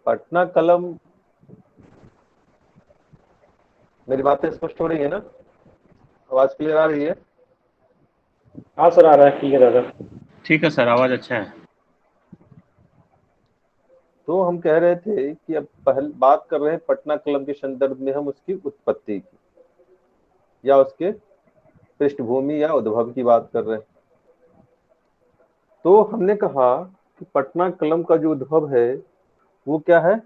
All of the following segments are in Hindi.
पटना कलम, मेरी बातें स्पष्ट हो रही है ना? आवाज क्लियर आ रही है? हाँ सर, आ रहा है, ठीक है दादा। ठीक है सर, आवाज अच्छा है। तो हम कह रहे थे कि अब पहले बात कर रहे हैं पटना कलम के संदर्भ में हम उसकी उत्पत्ति की या उसके पृष्ठभूमि या उद्भव की बात कर रहे हैं। तो हमने कहा कि पटना कलम का जो उद्भव है वो क्या है,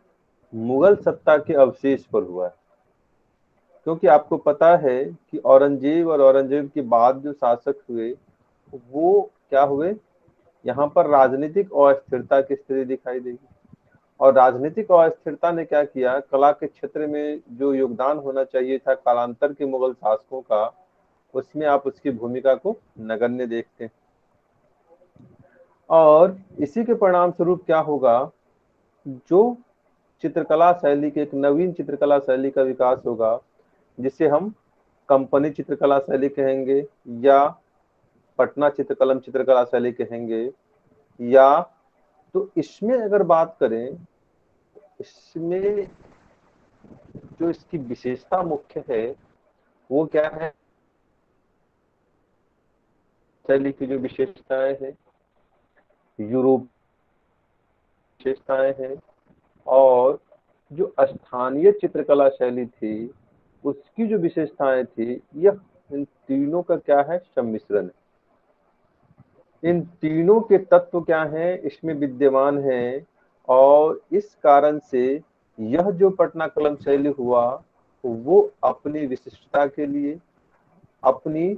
मुगल सत्ता के अवशेष पर हुआ है। क्योंकि आपको पता है कि औरंगजेब और औरंगजेब के बाद जो शासक हुए वो क्या हुए, यहाँ पर राजनीतिक अस्थिरता की स्थिति दिखाई देगी। और राजनीतिक अस्थिरता ने क्या किया, कला के क्षेत्र में जो योगदान होना चाहिए था कालांतर के मुगल शासकों का, उसमें आप उसकी भूमिका को नगण्य देखते हैं। और इसी के परिणाम स्वरूप क्या होगा, जो चित्रकला शैली के एक नवीन चित्रकला शैली का विकास होगा, जिसे हम कंपनी चित्रकला शैली कहेंगे या पटना चित्रकलम चित्रकला शैली कहेंगे। या तो इसमें अगर बात करें, इसमें जो इसकी विशेषता मुख्य है वो क्या है, शैली की जो विशेषताएं हैं, यूरोप विशेषताएं हैं, और जो स्थानीय चित्रकला शैली थी उसकी जो विशेषताएं थी, यह इन तीनों का क्या है, सम्मिश्रण है। इन तीनों के तत्व क्या हैं, इसमें विद्यमान हैं। और इस कारण से यह जो पटना कलम शैली हुआ वो अपनी विशिष्टता के लिए, अपनी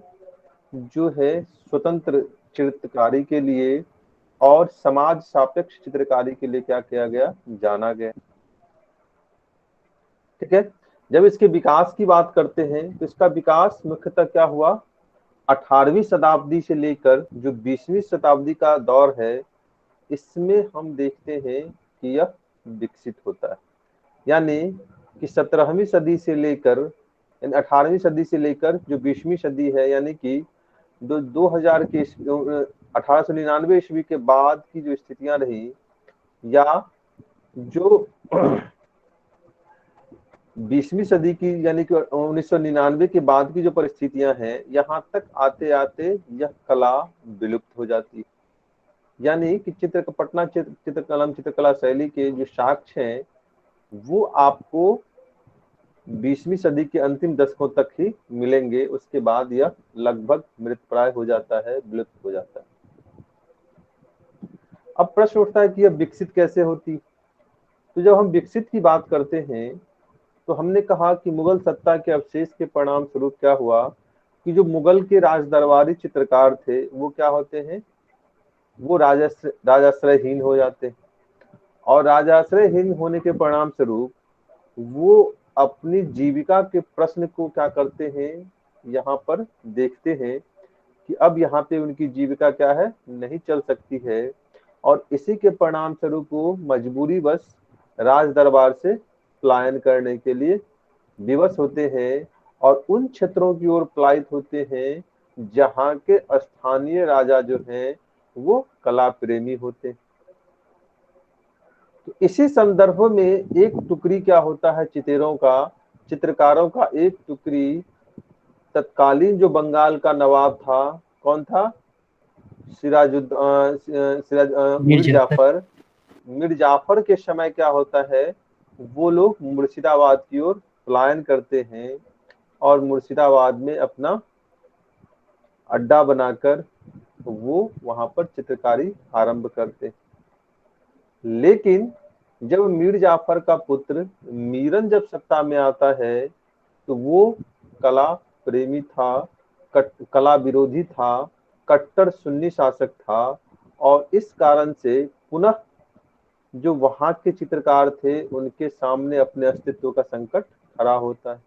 जो है स्वतंत्र चित्रकारी के लिए और समाज सापेक्ष चित्रकारी के लिए क्या किया गया, जाना गया। ठीक है। जब इसके विकास की बात करते हैं तो इसका विकास मुख्यतः क्या हुआ, 18वीं शताब्दी से लेकर जो 20वीं शताब्दी का दौर है, इसमें हम देखते हैं कि यह विकसित होता है। यानी कि 17वीं सदी से लेकर, 18वीं सदी से लेकर जो 20वीं सदी है, यानी कि 2000 के 1899 ईस्वी के बाद की जो स्थितियां रही, या जो 20वीं सदी की यानी कि 1999 के बाद की जो परिस्थितियां हैं, यहाँ तक आते आते यह कला विलुप्त हो जाती है। यानी कि पटना चित्रकलम चित्रकला शैली के जो साक्ष्य हैं वो आपको 20वीं सदी के अंतिम दशकों तक ही मिलेंगे। उसके बाद यह लगभग मृतप्राय हो जाता है, विलुप्त हो जाता है। अब प्रश्न उठता है कि यह विकसित कैसे होती। तो जब हम विकसित की बात करते हैं तो हमने कहा कि मुगल सत्ता के अवशेष के परिणाम स्वरूप क्या हुआ कि जो मुगल के राज दरबारी चित्रकार थे वो क्या होते हैं, वो राजाश्रयहीन हो जाते हैं। और राजाश्रयहीन होने के परिणाम स्वरूप वो अपनी जीविका के प्रश्न को क्या करते हैं, यहाँ पर देखते हैं कि अब यहाँ पे उनकी जीविका क्या है, नहीं चल सकती है। और इसी के परिणाम स्वरूप वो मजबूरी बस राज दरबार से पलायन करने के लिए विवश होते हैं और उन क्षेत्रों की ओर पलायित होते हैं जहाँ के स्थानीय राजा जो हैं वो कला प्रेमी होते हैं। तो इसी संदर्भ में एक टुकड़ी क्या होता है, चितेरों का, चित्रकारों का एक टुकड़ी तत्कालीन जो बंगाल का नवाब था, कौन था, मीर मिर्जा। जाफर। मीर जाफर के समय क्या होता है, वो लोग मुर्शिदाबाद की ओर पलायन करते हैं और मुर्शिदाबाद में अपना अड्डा बनाकर वो वहां पर चित्रकारी आरंभ करते हैं। लेकिन जब मीर जाफर का पुत्र मीरन जब सत्ता में आता है तो वो कला प्रेमी था, कला विरोधी था, कट्टर सुन्नी शासक था। और इस कारण से पुनः जो वहां के चित्रकार थे उनके सामने अपने अस्तित्व का संकट खड़ा होता है।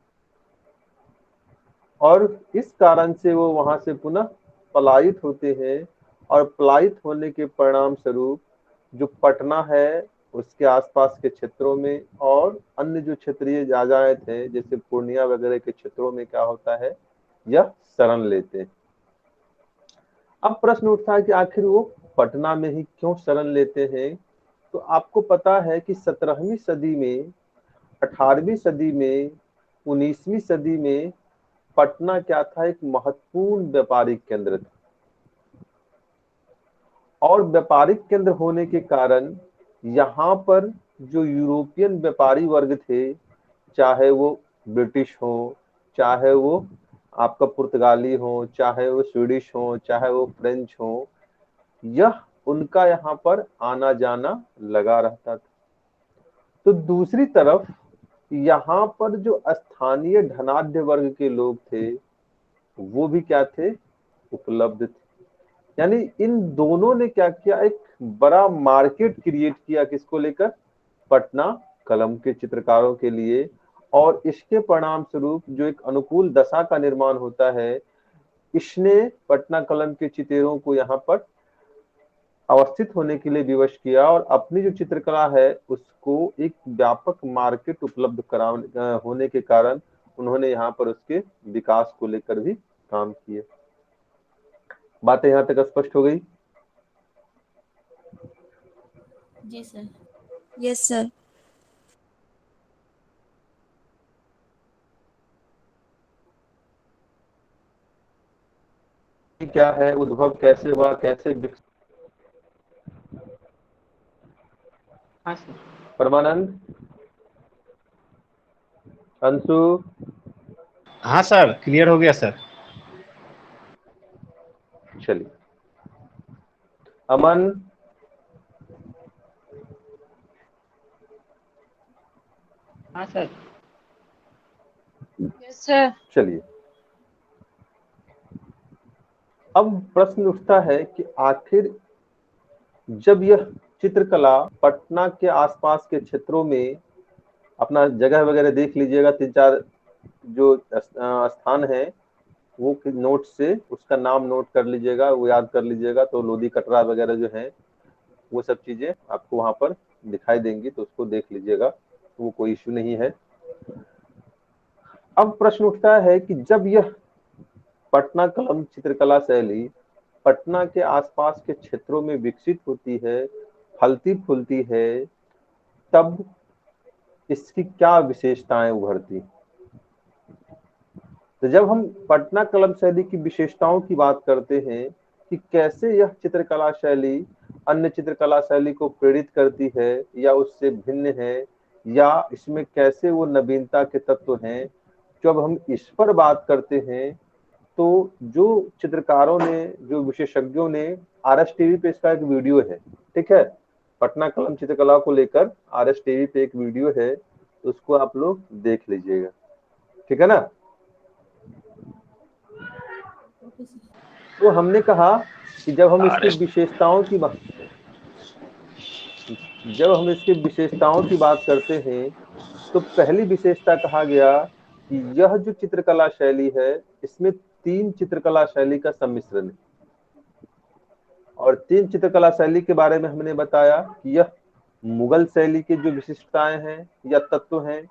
और इस कारण से वो वहां से पुनः पलायित होते हैं। और पलायित होने के परिणाम स्वरूप जो पटना है उसके आसपास के क्षेत्रों में और अन्य जो क्षेत्रीय राजाएं थे जैसे पूर्णिया वगैरह के क्षेत्रों में क्या होता है, यह शरण लेते हैं। अब प्रश्न उठता है कि आखिर वो पटना में ही क्यों शरण लेते हैं। तो आपको पता है कि 17वीं सदी में, 18वीं सदी में, 19वीं सदी में पटना क्या था, एक महत्वपूर्ण व्यापारिक केंद्र था। और व्यापारिक केंद्र होने के कारण यहाँ पर जो यूरोपियन व्यापारी वर्ग थे, चाहे वो ब्रिटिश हो, चाहे वो आपका पुर्तगाली हो, चाहे वो स्वीडिश हो, चाहे वो फ्रेंच हो, यह उनका यहाँ पर आना जाना लगा रहता था। तो दूसरी तरफ यहाँ पर जो स्थानीय धनाढ्य वर्ग के लोग थे वो भी क्या थे, उपलब्ध थे। यानी इन दोनों ने क्या किया, एक बड़ा मार्केट क्रिएट किया, किसको लेकर, पटना कलम के चित्रकारों के लिए। और इसके परिणाम स्वरूप जो एक अनुकूल दशा का निर्माण होता है, इसने पटना कलम के चितेरों को यहाँ पर अवस्थित होने के लिए विवश किया और अपनी जो चित्रकला है उसको एक व्यापक मार्केट उपलब्ध होने के कारण उन्होंने यहाँ पर उसके विकास को लेकर भी काम किए। बातें यहाँ तक स्पष्ट हो गई? जी सर। Yes sir. क्या है, उद्भव कैसे हुआ, कैसे विकसित? हाँ सर। परमानंद, अंशु, हाँ सर, क्लियर हो गया सर। चलिए अमन, हाँ सर। Yes sir. चलिए अब प्रश्न उठता है कि आखिर जब यह चित्रकला पटना के आसपास के क्षेत्रों में, अपना जगह वगैरह देख लीजिएगा, 3-4 जो स्थान है वो नोट से उसका नाम नोट कर लीजिएगा, वो याद कर लीजिएगा, तो लोधी कटरा वगैरह जो है वो सब चीजें आपको वहां पर दिखाई देंगी, तो उसको देख लीजिएगा, तो वो कोई इश्यू नहीं है। अब प्रश्न उठता है कि जब यह पटना कलम चित्रकला शैली पटना के आसपास के क्षेत्रों में विकसित होती है, फलती फूलती है, तब इसकी क्या विशेषताएं उभरती? तो जब हम पटना कलम शैली की विशेषताओं की बात करते हैं कि कैसे यह चित्रकला शैली अन्य चित्रकला शैली को प्रेरित करती है या उससे भिन्न है, या इसमें कैसे वो नवीनता के तत्व हैं, जब हम इस पर बात करते हैं तो जो चित्रकारों ने, जो विशेषज्ञों ने, RS टीवी पे इसका एक वीडियो है, ठीक है, पटना कलम चित्रकला को लेकर RS टीवी पे एक वीडियो है, तो उसको आप लोग देख लीजिएगा, ठीक है ना। तो हमने कहा कि जब हम इसकी विशेषताओं की बात करते हैं तो पहली विशेषता कहा गया कि यह जो चित्रकला शैली है इसमें 3 चित्रकला शैली का सम्मिश्रण है। और 3 चित्रकला शैली के बारे में हमने बताया कि यह मुगल शैली की जो विशिष्टताएं हैं या तत्व हैं,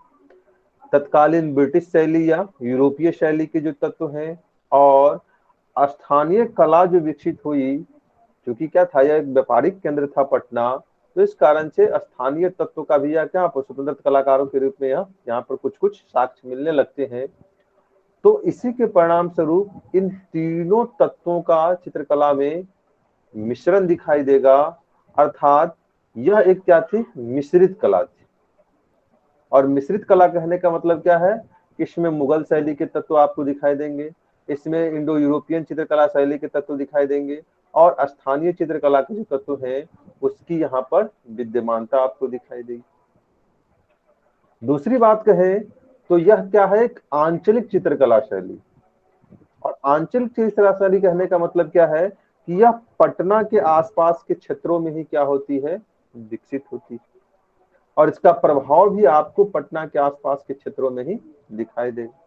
तत्कालीन ब्रिटिश शैली या यूरोपीय शैली के जो तत्व हैं, और स्थानीय कला जो विकसित हुई, क्योंकि क्या था, यह एक व्यापारिक केंद्र था पटना, तो इस कारण से स्थानीय तत्व का भी क्या स्वतंत्र कलाकारों के रूप में यहाँ पर कुछ कुछ साक्ष्य मिलने लगते हैं। तो इसी के परिणाम स्वरूप इन तीनों तत्वों का चित्रकला में मिश्रण दिखाई देगा, अर्थात यह एक क्या थी, मिश्रित कला थी। और मिश्रित कला कहने का मतलब क्या है, इसमें मुगल शैली के तत्व आपको दिखाई देंगे, इसमें इंडो यूरोपियन चित्रकला शैली के तत्व दिखाई देंगे, और स्थानीय चित्रकला के जो तत्व हैं उसकी यहाँ पर विद्यमानता आपको दिखाई देगी। दूसरी बात कहें तो यह क्या है, एक आंचलिक चित्रकला शैली। और आंचलिक चित्रकला शैली कहने का मतलब क्या है कि यह पटना के आसपास के क्षेत्रों में ही क्या होती है, विकसित होती है, और इसका प्रभाव भी आपको पटना के आसपास के क्षेत्रों में ही दिखाई देगा।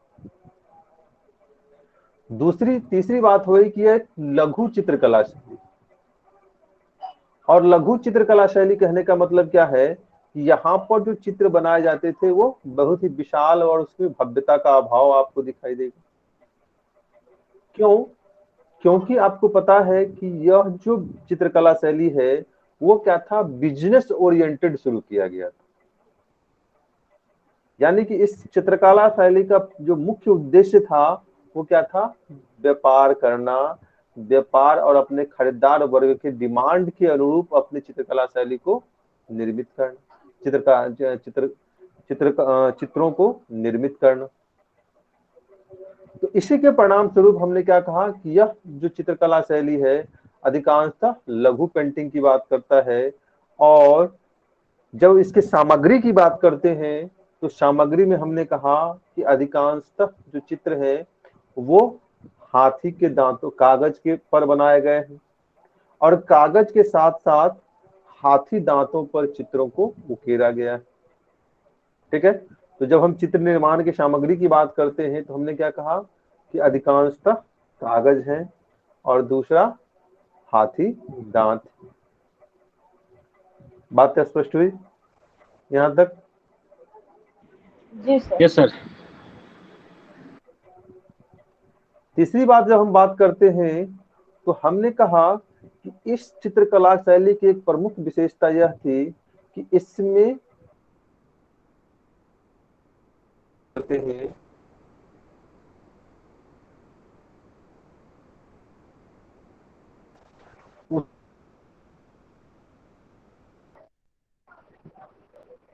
तीसरी बात हुई कि यह लघु चित्रकला शैली। और लघु चित्रकला शैली कहने का मतलब क्या है कि यहाँ पर जो चित्र बनाए जाते थे वो बहुत ही विशाल और उसमें भव्यता का अभाव आपको दिखाई देगा। क्यों? क्योंकि आपको पता है कि यह जो चित्रकला शैली है वो क्या था, बिजनेस ओरिएंटेड शुरू किया गया था। यानी कि इस चित्रकला शैली का जो मुख्य उद्देश्य था वो क्या था, व्यापार करना, व्यापार और अपने खरीदार वर्ग के डिमांड के अनुरूप अपनी चित्रकला शैली को निर्मित करना, चित्रों को निर्मित करना। तो इसी के परिणाम स्वरूप हमने क्या कहा कि यह जो चित्रकला शैली है अधिकांशतः लघु पेंटिंग की बात करता है। और जब इसके सामग्री की बात करते हैं तो सामग्री में हमने कहा कि अधिकांशतः जो चित्र है वो हाथी के दांतों, कागज के पर बनाए गए हैं और कागज के साथ साथ हाथी दांतों पर चित्रों को उकेरा गया है। ठीक है, तो जब हम चित्र निर्माण की सामग्री की बात करते हैं तो हमने क्या कहा कि अधिकांशतः कागज है और दूसरा हाथी दांत। बात स्पष्ट हुई यहां तक? जी सर। Yes sir. तीसरी बात जब हम बात करते हैं तो हमने कहा कि इस चित्रकला शैली की एक प्रमुख विशेषता यह थी कि इसमें करते हैं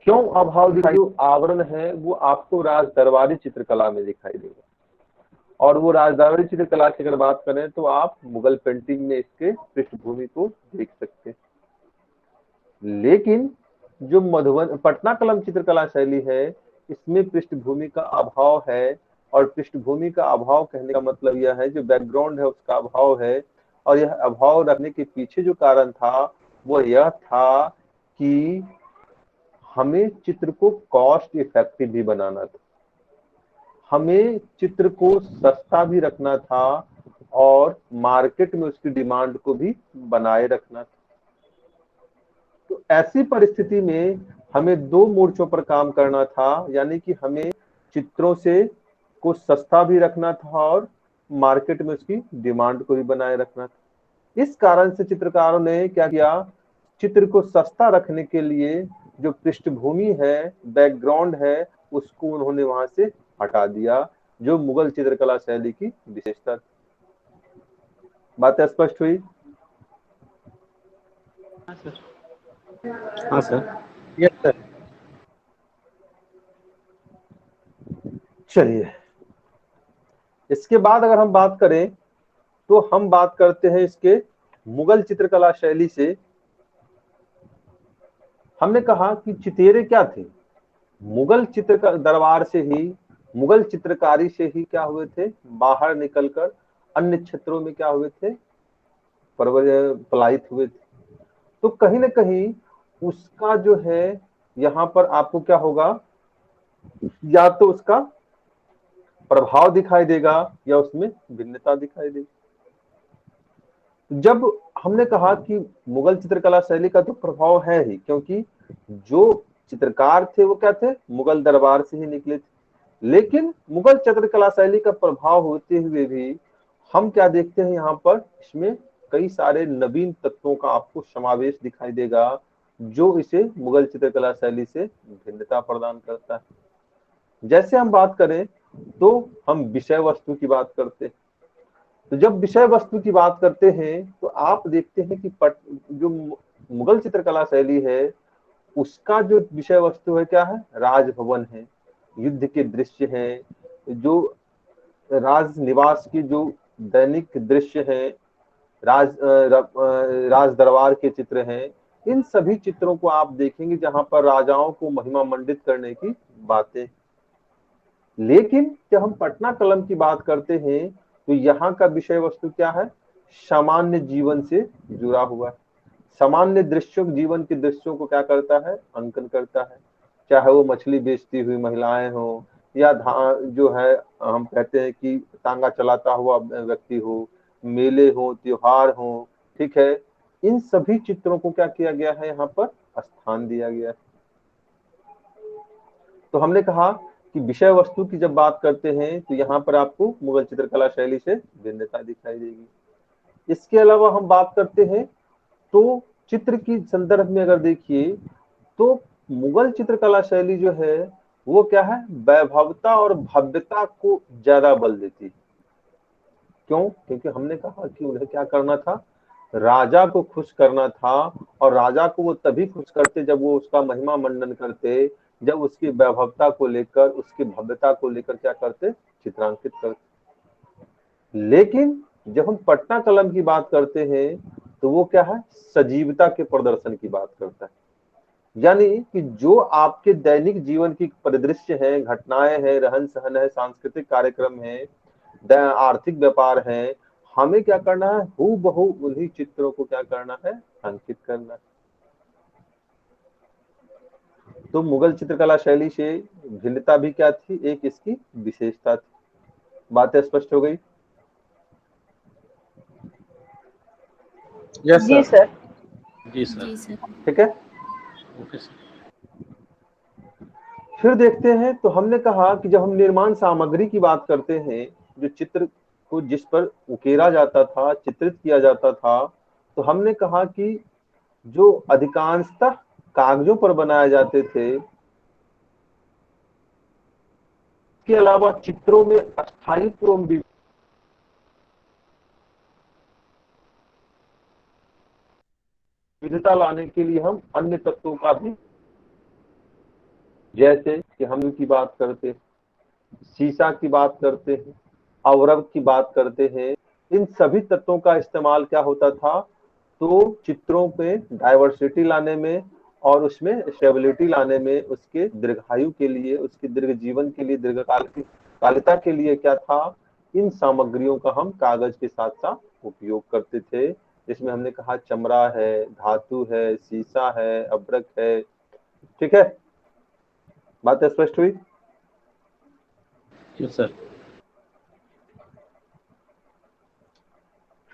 क्यों अभाव दिखाई, जो आवरण है वो आपको राज दरबारी चित्रकला में दिखाई देगा। और वो राजदरबारी चित्रकला की अगर बात करें तो आप मुगल पेंटिंग में इसके पृष्ठभूमि को देख सकते हैं। लेकिन जो मधुबन पटना कलम चित्रकला शैली है इसमें पृष्ठभूमि का अभाव है। और पृष्ठभूमि का अभाव कहने का मतलब यह है जो बैकग्राउंड है उसका अभाव है। और यह अभाव रखने के पीछे जो कारण था वो यह था कि हमें चित्र को कॉस्ट इफेक्टिव भी बनाना था, हमें चित्र को सस्ता भी रखना था और मार्केट में उसकी डिमांड को भी बनाए रखना था। तो ऐसी परिस्थिति में हमें दो मोर्चों पर काम करना था, यानी कि हमें चित्रों से को सस्ता भी रखना था और मार्केट में उसकी डिमांड को भी बनाए रखना था। इस कारण से चित्रकारों ने क्या किया, चित्र को सस्ता रखने के लिए जो पृष्ठभूमि है, बैकग्राउंड है, उसको उन्होंने वहां से हटा दिया, जो मुगल चित्रकला शैली की विशेषता थी। बात स्पष्ट हुई? हाँ सर। हाँ सर। Yes sir. चलिए, इसके बाद अगर हम बात करें तो हम बात करते हैं इसके मुगल चित्रकला शैली से। हमने कहा कि चितेरे क्या थे, मुगल चित्र दरबार से ही, मुगल चित्रकारी से ही क्या हुए थे, बाहर निकलकर अन्य क्षेत्रों में क्या हुए थे, पलायित हुए थे। तो कहीं ना कहीं उसका जो है यहाँ पर आपको क्या होगा, या तो उसका प्रभाव दिखाई देगा या उसमें भिन्नता दिखाई देगी। जब हमने कहा कि मुगल चित्रकला शैली का तो प्रभाव है ही, क्योंकि जो चित्रकार थे वो क्या थे, मुगल दरबार से ही निकले थे। लेकिन मुगल चित्रकला शैली का प्रभाव होते हुए भी हम क्या देखते हैं यहाँ पर, इसमें कई सारे नवीन तत्वों का आपको समावेश दिखाई देगा जो इसे मुगल चित्रकला शैली से भिन्नता प्रदान करता है। जैसे हम बात करें तो हम विषय वस्तु की बात करते हैं। तो जब विषय वस्तु की बात करते हैं तो आप देखते हैं कि जो मुगल चित्रकला शैली है उसका जो विषय वस्तु है क्या है, राजभवन है, युद्ध के दृश्य हैं, जो राज निवास की जो दैनिक दृश्य है, राज दरबार के चित्र हैं। इन सभी चित्रों को आप देखेंगे जहां पर राजाओं को महिमा मंडित करने की बातें। लेकिन जब हम पटना कलम की बात करते हैं तो यहाँ का विषय वस्तु क्या है, सामान्य जीवन से जुड़ा हुआ है, सामान्य दृश्यों, जीवन के दृश्यों को क्या करता है, अंकन करता है। चाहे वो मछली बेचती हुई महिलाएं हो या जो है हम कहते हैं कि तांगा चलाता हुआ व्यक्ति हो, मेले हो, त्योहार हो, ठीक है, इन सभी चित्रों को क्या किया गया है, यहाँ पर स्थान दिया गया है। तो हमने कहा कि विषय वस्तु की जब बात करते हैं तो यहाँ पर आपको मुगल चित्रकला शैली से भिन्नता दिखाई देगी। इसके अलावा हम बात करते हैं तो चित्र की संदर्भ में अगर देखिए तो मुगल चित्रकला शैली जो है वो क्या है, वैभवता और भव्यता को ज्यादा बल देती है। क्यों? क्योंकि हमने कहा कि उन्हें क्या करना था, राजा को खुश करना था, और राजा को वो तभी खुश करते जब वो उसका महिमा मंडन करते, जब उसकी वैभवता को लेकर, उसकी भव्यता को लेकर क्या करते, चित्रांकित करते। लेकिन जब हम पटना कलम की बात करते हैं तो वो क्या है, सजीवता के प्रदर्शन की बात करता है। यानी कि जो आपके दैनिक जीवन की परिदृश्य है, घटनाएं हैं, रहन सहन है, सांस्कृतिक कार्यक्रम है, आर्थिक व्यापार है, हमें क्या करना है, हूबहू उन्हीं चित्रों को क्या करना है, अंकित करना है। तो मुगल चित्रकला शैली से भिन्नता भी क्या थी, एक इसकी विशेषता थी। बातें स्पष्ट हो गई? यस जी सर। सर। जी सर। जी सर। ठीक है। Okay sir. फिर देखते हैं, तो हमने कहा कि जब हम निर्माण सामग्री की बात करते हैं, जो चित्र को जिस पर उकेरा जाता था, चित्रित किया जाता था, तो हमने कहा कि जो अधिकांशतः कागजों पर बनाए जाते थे, इसके अलावा चित्रों में स्थायित्व एवं विविधता लाने के लिए हम अन्य तत्वों का भी, जैसे कि हम की बात करते हैं, शीशा की बात करते हैं, अवरव की बात करते हैं, इन सभी तत्वों का इस्तेमाल क्या होता था, तो चित्रों पे डाइवर्सिटी लाने में और उसमें स्टेबिलिटी लाने में, उसके दीर्घायु के लिए, उसके दीर्घ जीवन के लिए, दीर्घकाल की कालिता के लिए क्या था, इन सामग्रियों का हम कागज के साथ साथ उपयोग करते थे, जिसमें हमने कहा चमड़ा है, धातु है, शीशा है, अभ्रक है। ठीक है, बात स्पष्ट हुई? Yes sir.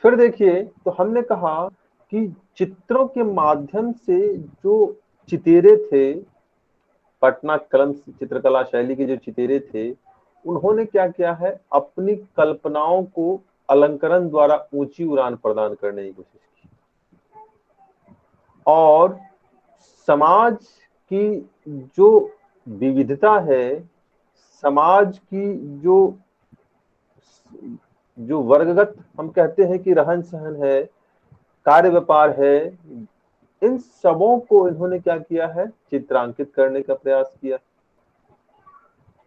फिर देखिए, तो हमने कहा कि चित्रों के माध्यम से जो चितेरे थे, पटना कलम चित्रकला शैली के जो चितेरे थे, उन्होंने क्या किया है, अपनी कल्पनाओं को अलंकरण द्वारा ऊंची उड़ान प्रदान करने की कोशिश की, और समाज की जो विविधता है, समाज की जो जो वर्गगत हम कहते हैं कि रहन सहन है, कार्य व्यापार है, इन सबों को इन्होंने क्या किया है, चित्रांकित करने का प्रयास किया।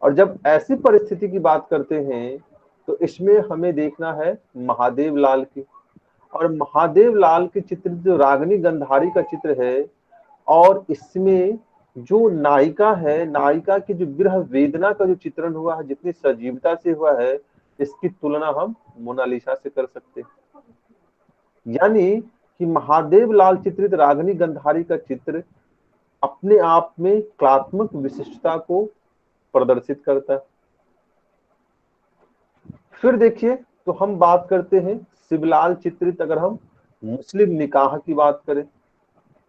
और जब ऐसी परिस्थिति की बात करते हैं तो इसमें हमें देखना है महादेव लाल की, और महादेव लाल के चित्र जो रागिनी गंधारी का चित्र है, और इसमें जो नायिका है, नायिका की जो विरह वेदना का जो चित्रण हुआ है, जितनी सजीवता से हुआ है, इसकी तुलना हम मोनालिसा से कर सकते हैं। यानी कि महादेव लाल चित्रित रागिनी गंधारी का चित्र अपने आप में कलात्मक विशिष्टता को प्रदर्शित करता है। फिर देखिए, तो हम बात करते हैं शिवलाल चित्रित, अगर हम मुस्लिम निकाह की बात करें,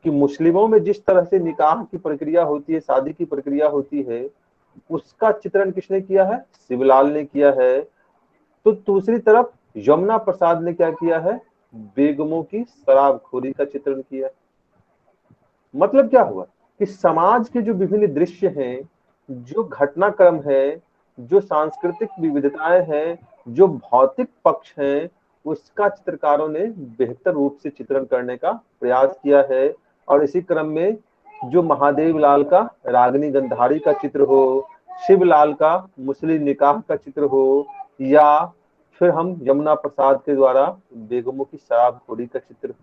कि मुस्लिमों में जिस तरह से निकाह की प्रक्रिया होती है, शादी की प्रक्रिया होती है, उसका चित्रण किसने किया है, शिवलाल ने किया है। तो दूसरी तरफ यमुना प्रसाद ने क्या किया है, बेगमों की शराबखोरी का चित्रण किया। मतलब क्या हुआ कि समाज के जो विभिन्न दृश्य हैं, जो घटनाक्रम है, जो सांस्कृतिक विविधताएं हैं, जो भौतिक पक्ष हैं, उसका चित्रकारों ने बेहतर रूप से चित्रण करने का प्रयास किया है। और इसी क्रम में जो महादेव लाल का रागिनी गंधारी का चित्र हो, शिवलाल का मुस्लिम निकाह का चित्र हो, या फिर हम यमुना प्रसाद के द्वारा बेगमों की शराबखोरी का चित्र,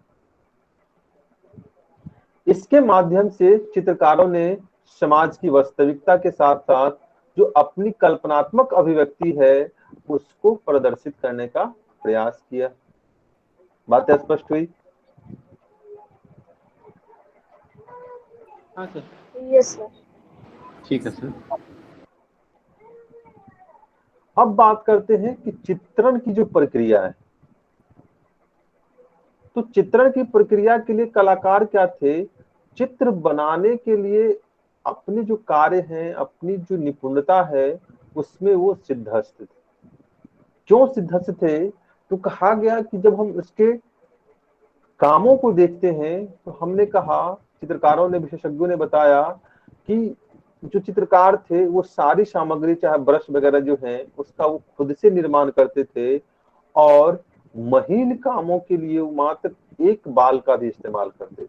इसके माध्यम से चित्रकारों ने समाज की वास्तविकता के साथ साथ जो अपनी कल्पनात्मक अभिव्यक्ति है उसको प्रदर्शित करने का प्रयास किया। बातें स्पष्ट हुई? हाँ सर। Yes sir. ठीक है सर। अब बात करते हैं कि चित्रण की जो प्रक्रिया है, तो चित्रण की प्रक्रिया के लिए कलाकार क्या थे, चित्र बनाने के लिए अपने जो कार्य हैं, अपनी जो निपुणता है, उसमें वो सिद्धहस्त थे। क्यों सिद्धहस्त थे? तो कहा गया कि जब हम उसके कामों को देखते हैं तो हमने कहा, चित्रकारों ने, विशेषज्ञों ने बताया कि जो चित्रकार थे वो सारी सामग्री, चाहे ब्रश वगैरह जो है, उसका वो खुद से निर्माण करते थे, और महीन कामों के लिए वो मात्र एक बाल का भी इस्तेमाल करते थे।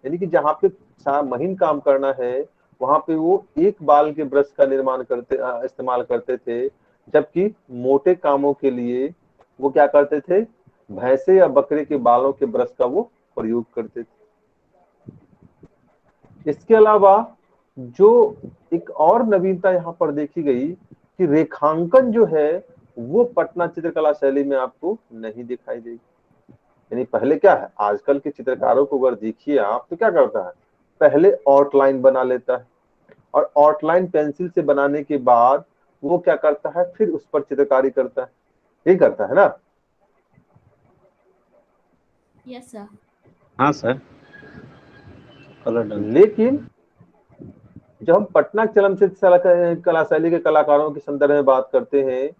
यानी कि जहाँ पे महीन काम करना है वहां पे वो एक बाल के ब्रश का इस्तेमाल करते थे, जबकि मोटे कामों के लिए वो क्या करते थे, भैंसे या बकरे के बालों के ब्रश का वो प्रयोग करते थे। इसके अलावा जो एक और नवीनता यहाँ पर देखी गई कि रेखांकन जो है वो पटना चित्रकला शैली में आपको नहीं दिखाई देगी। यानी पहले क्या है, आजकल के चित्रकारों को अगर देखिए आप तो क्या करता है, पहले आउटलाइन बना लेता है, और आउटलाइन पेंसिल से बनाने के बाद वो क्या करता है, फिर उस पर चित्रकारी करता है, यही करता है ना। Yes sir. हाँ सर, कलर डलता है। लेकिन जब हम पटना चलचित्र कला शैली के कलाकारों के संदर्भ में बात करते हैं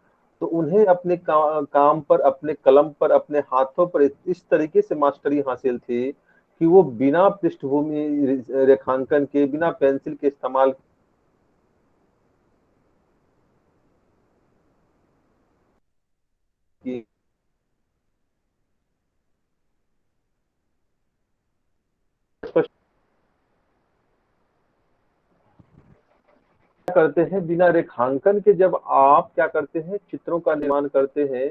तो उन्हें अपने काम पर, अपने कलम पर, अपने हाथों पर इस तरीके से मास्टरी हासिल थी कि वो बिना पृष्ठभूमि रेखांकन के, बिना पेंसिल के इस्तेमाल की करते हैं, बिना रेखांकन के जब आप क्या करते हैं, चित्रों का निर्माण करते हैं,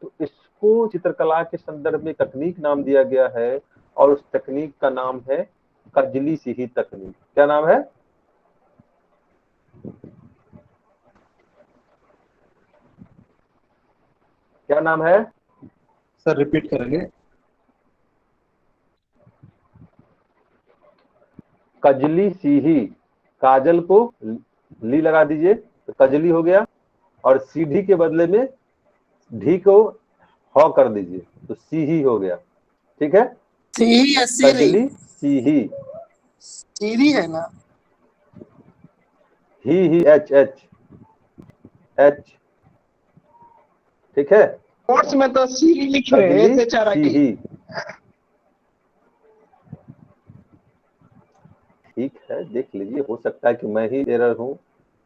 तो इसको चित्रकला के संदर्भ में तकनीक नाम दिया गया है, और उस तकनीक का नाम है कजली सीही तकनीक। क्या नाम है? क्या नाम है? सर रिपीट करेंगे? कजली सीही, काजल को ली लगा दीजिए तो कजली हो गया, और सीधी के बदले में ढी को ह कर दीजिए तो सीही हो गया। ठीक है, सीही या सीरी? कजली सीही, सीरी है ना? ही एच एच एच, ठीक है, नोट्स में तो सीरी लिख रहे हैं कजली बेचारा की। सीही। ठीक है, देख लीजिए, हो सकता है कि मैं ही एरर हूं,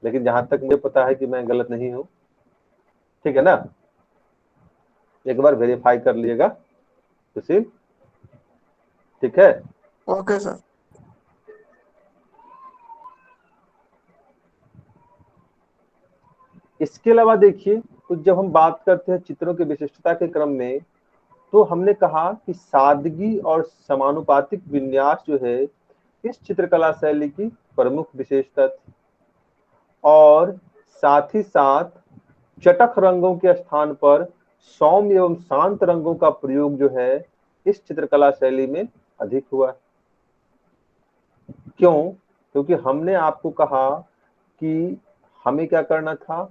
लेकिन जहां तक मुझे पता है कि मैं गलत नहीं हूं। ठीक है ना, एक बार वेरीफाई कर लीजिएगा सुशील। ठीक है, ओके सर। इसके अलावा देखिए, तो जब हम बात करते हैं चित्रों की विशिष्टता के क्रम में, तो हमने कहा कि सादगी और समानुपातिक विन्यास जो है इस चित्रकला शैली की प्रमुख विशेषता थी, और साथ ही साथ चटक रंगों के स्थान पर सौम्य एवं शांत रंगों का प्रयोग जो है इस चित्रकला शैली में अधिक हुआ। क्यों? क्योंकि हमने आपको कहा कि हमें क्या करना था,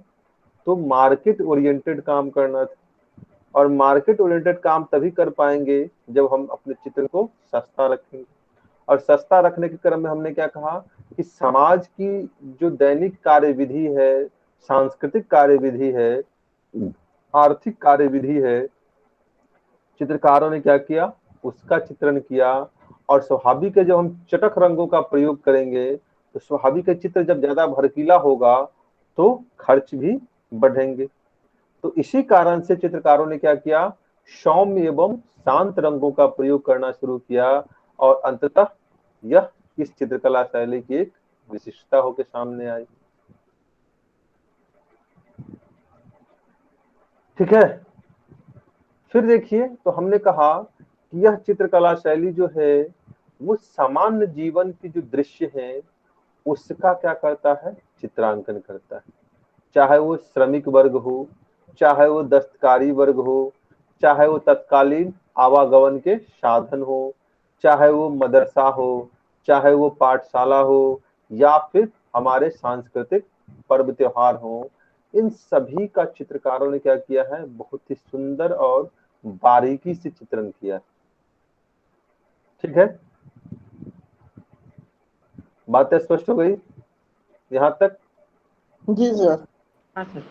तो मार्केट ओरिएंटेड काम करना था, और मार्केट ओरिएंटेड काम तभी कर पाएंगे जब हम अपने चित्र को सस्ता रखेंगे। और सस्ता रखने के क्रम में हमने क्या कहा कि समाज की जो दैनिक कार्यविधि है, सांस्कृतिक कार्यविधि है, आर्थिक कार्यविधि है, चित्रकारों ने क्या किया, उसका चित्रण किया। और स्वाभाविक है, जब हम चटक रंगों का प्रयोग करेंगे तो स्वाभाविक है, चित्र जब ज्यादा भड़कीला होगा तो खर्च भी बढ़ेंगे। तो इसी कारण से चित्रकारों ने क्या किया, सौम्य एवं शांत रंगों का प्रयोग करना शुरू किया, और अंततः यह इस चित्रकला शैली की एक विशिष्टता होकर सामने आई। ठीक है, फिर देखिए, तो हमने कहा कि यह चित्रकला शैली जो है वो सामान्य जीवन की जो दृश्य है उसका क्या करता है, चित्रांकन करता है। चाहे वो श्रमिक वर्ग हो, चाहे वो दस्तकारी वर्ग हो, चाहे वो तत्कालीन आवागमन के साधन हो, चाहे वो मदरसा हो, चाहे वो पाठशाला हो, या फिर हमारे सांस्कृतिक पर्व त्योहार हो, इन सभी का चित्रकारों ने क्या किया है, बहुत ही सुंदर और बारीकी से चित्रण किया। ठीक है, बातें स्पष्ट हो गई यहाँ तक? जी सर। हाँ सर।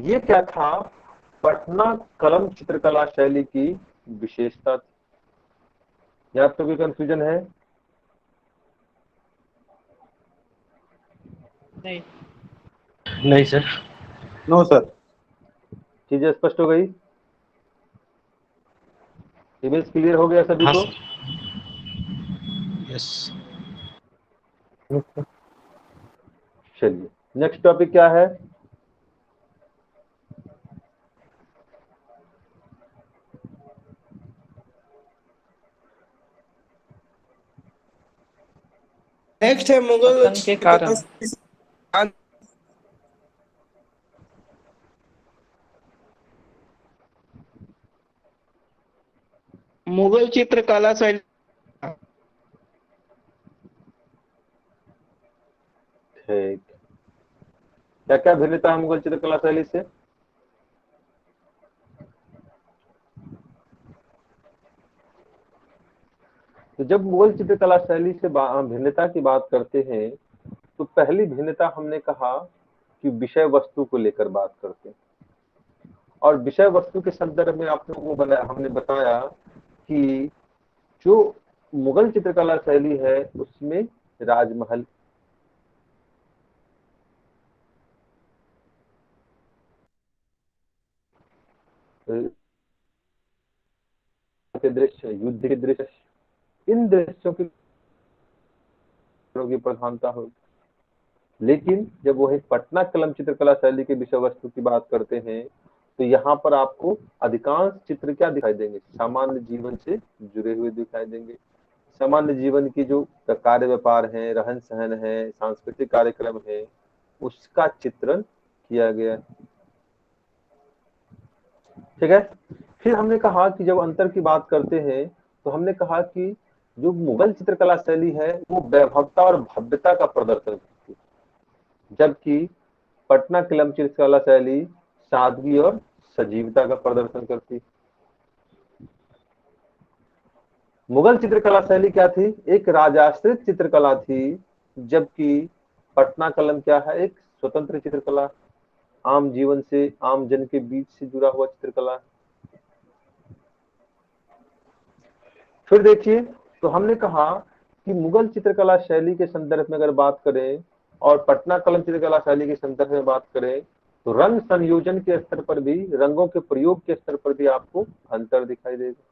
ये क्या था, पटना कलम चित्रकला शैली की विशेषता थी? यहाँ तो कोई कंफ्यूजन है? नहीं। नहीं सर। No sir. चीजें स्पष्ट हो गई? इमेज क्लियर हो गया सभी हाँ को? सर। यस। चलिए, नेक्स्ट टॉपिक क्या है? नेक्स्ट है मुगल पतन के कारण। मुगल चित्रकला शैली। ठीक, क्या क्या भिन्नता है मुगल चित्रकला शैली से? तो जब मुगल चित्रकला शैली से भिन्नता की बात करते हैं, तो पहली भिन्नता हमने कहा कि विषय वस्तु को लेकर बात करते हैं। और विषय वस्तु के संदर्भ में आप लोगों को हमने बताया कि जो मुगल चित्रकला शैली है उसमें राजमहल, के दृश्य, युद्ध के दृश्य, इन दृश्यों की प्रधानता होगी। लेकिन जब वही पटना कलम चित्रकला शैली के विषय वस्तु की बात करते हैं, तो यहाँ पर आपको अधिकांश चित्र क्या दिखाई देंगे? सामान्य जीवन से जुड़े हुए दिखाई देंगे। सामान्य जीवन की जो कार्य व्यापार है, रहन सहन है, सांस्कृतिक कार्यक्रम है, उसका चित्रण किया गया। ठीक है। फिर हमने कहा कि जब अंतर की बात करते हैं, तो हमने कहा कि जो मुगल चित्रकला शैली है वो वैभवता और भव्यता का प्रदर्शन करती है, जबकि पटना कलम चित्रकला शैली सादगी और सजीवता का प्रदर्शन करती। मुगल चित्रकला शैली क्या थी? एक राजाश्रित चित्रकला थी, जबकि पटना कलम क्या है? एक स्वतंत्र चित्रकला, आम जीवन से, आम जन के बीच से जुड़ा हुआ चित्रकला। फिर देखिए, तो हमने कहा कि मुगल चित्रकला शैली के संदर्भ में अगर बात करें और पटना कलम चित्रकला शैली के संदर्भ में बात करें, तो रंग संयोजन के स्तर पर भी, रंगों के प्रयोग के स्तर पर भी आपको अंतर दिखाई देगा।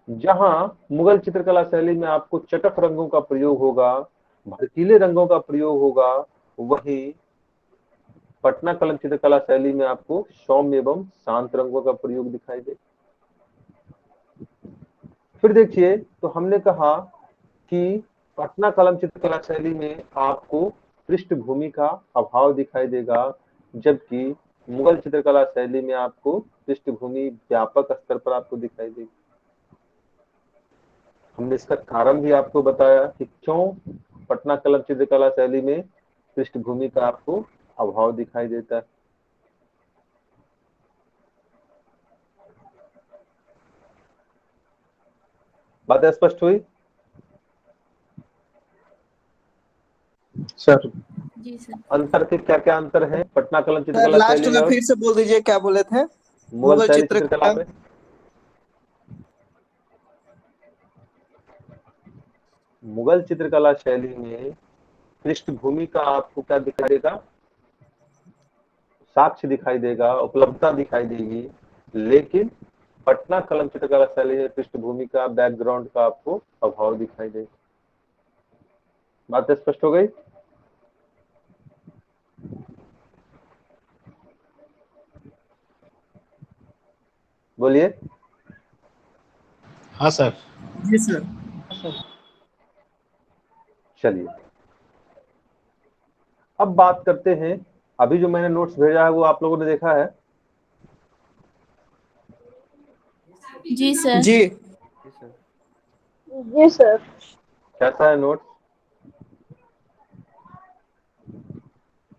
जहां मुगल चित्रकला शैली में आपको चटक रंगों का प्रयोग होगा, भड़कीले रंगों का प्रयोग होगा, वहीं पटना कलम चित्रकला शैली में आपको सौम्य एवं शांत रंगों का प्रयोग दिखाई देगा। फिर देखिए, तो हमने कहा कि पटना कलम चित्रकला शैली में आपको पृष्ठभूमि का अभाव दिखाई देगा, जबकि मुगल चित्रकला शैली में आपको पृष्ठभूमि व्यापक स्तर पर आपको दिखाई देगी। हमने इसका कारण भी आपको बताया कि क्यों पटना कलम चित्रकला शैली में पृष्ठभूमि का आपको अभाव दिखाई देता है। बात स्पष्ट हुई? सर जी सर। अंतर के क्या क्या अंतर है पटना कलम सर चित्रकला लास्ट शैली में और फिर से बोल दीजिए, क्या बोले थे? मुगल मुगल शैली चित्रकला चित्रकला। में? मुगल चित्रकला शैली में पृष्ठभूमि का आपको क्या दिखाई देगा? साक्ष्य दिखाई देगा, उपलब्धता दिखाई देगी। लेकिन पटना कलम चित्रकला शैली में पृष्ठभूमि का, बैकग्राउंड का आपको अभाव दिखाई देगा। बात स्पष्ट हो गई? बोलिए। हाँ सर। जी सर। चलिए, अब बात करते हैं, अभी जो मैंने नोट्स भेजा है वो आप लोगों ने देखा है? जी सर। जी जी सर। कैसा है नोट्स?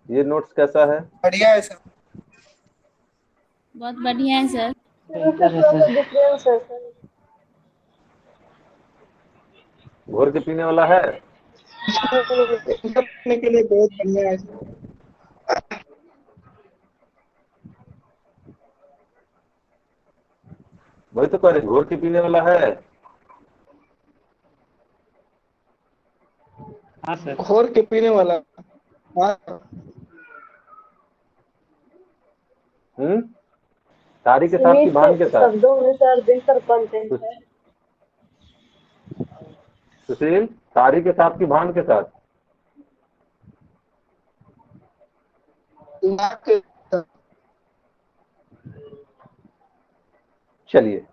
ये नोट्स कैसा है? बढ़िया है सर। बहुत बढ़िया है सर। बेहतर है सर। घोर के पीने वाला है? करने के लिए बहुत बढ़िया है सर। वही तो कह रहे, घोर के पीने वाला है। हाँ सर। घोर के पीने वाला। हाँ तारी के साथ की भान के सीमित साथ। शब्दों में सर बेहतर कंटेंट है। सुशील, तारी के साथ की भान के साथ। दिमाग के। चलिए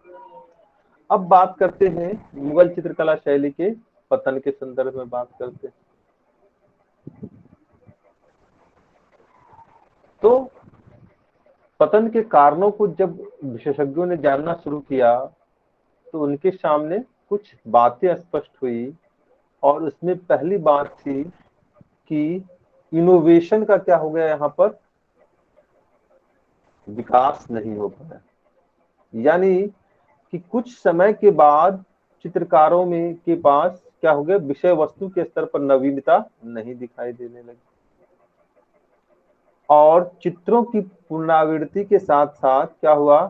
अब बात करते हैं मुगल चित्रकला शैली के पतन के संदर्भ में बात करते हैं। तो पतन के कारणों को जब विशेषज्ञों ने जानना शुरू किया तो उनके सामने कुछ बातें स्पष्ट हुई, और उसमें पहली बात थी कि इनोवेशन का क्या हो गया, यहाँ पर विकास नहीं हो पाया। यानी कि कुछ समय के बाद चित्रकारों में के पास क्या हो गया, विषय वस्तु के स्तर पर नवीनता नहीं दिखाई देने लगी, और चित्रों की पुनरावृत्ति के साथ साथ क्या हुआ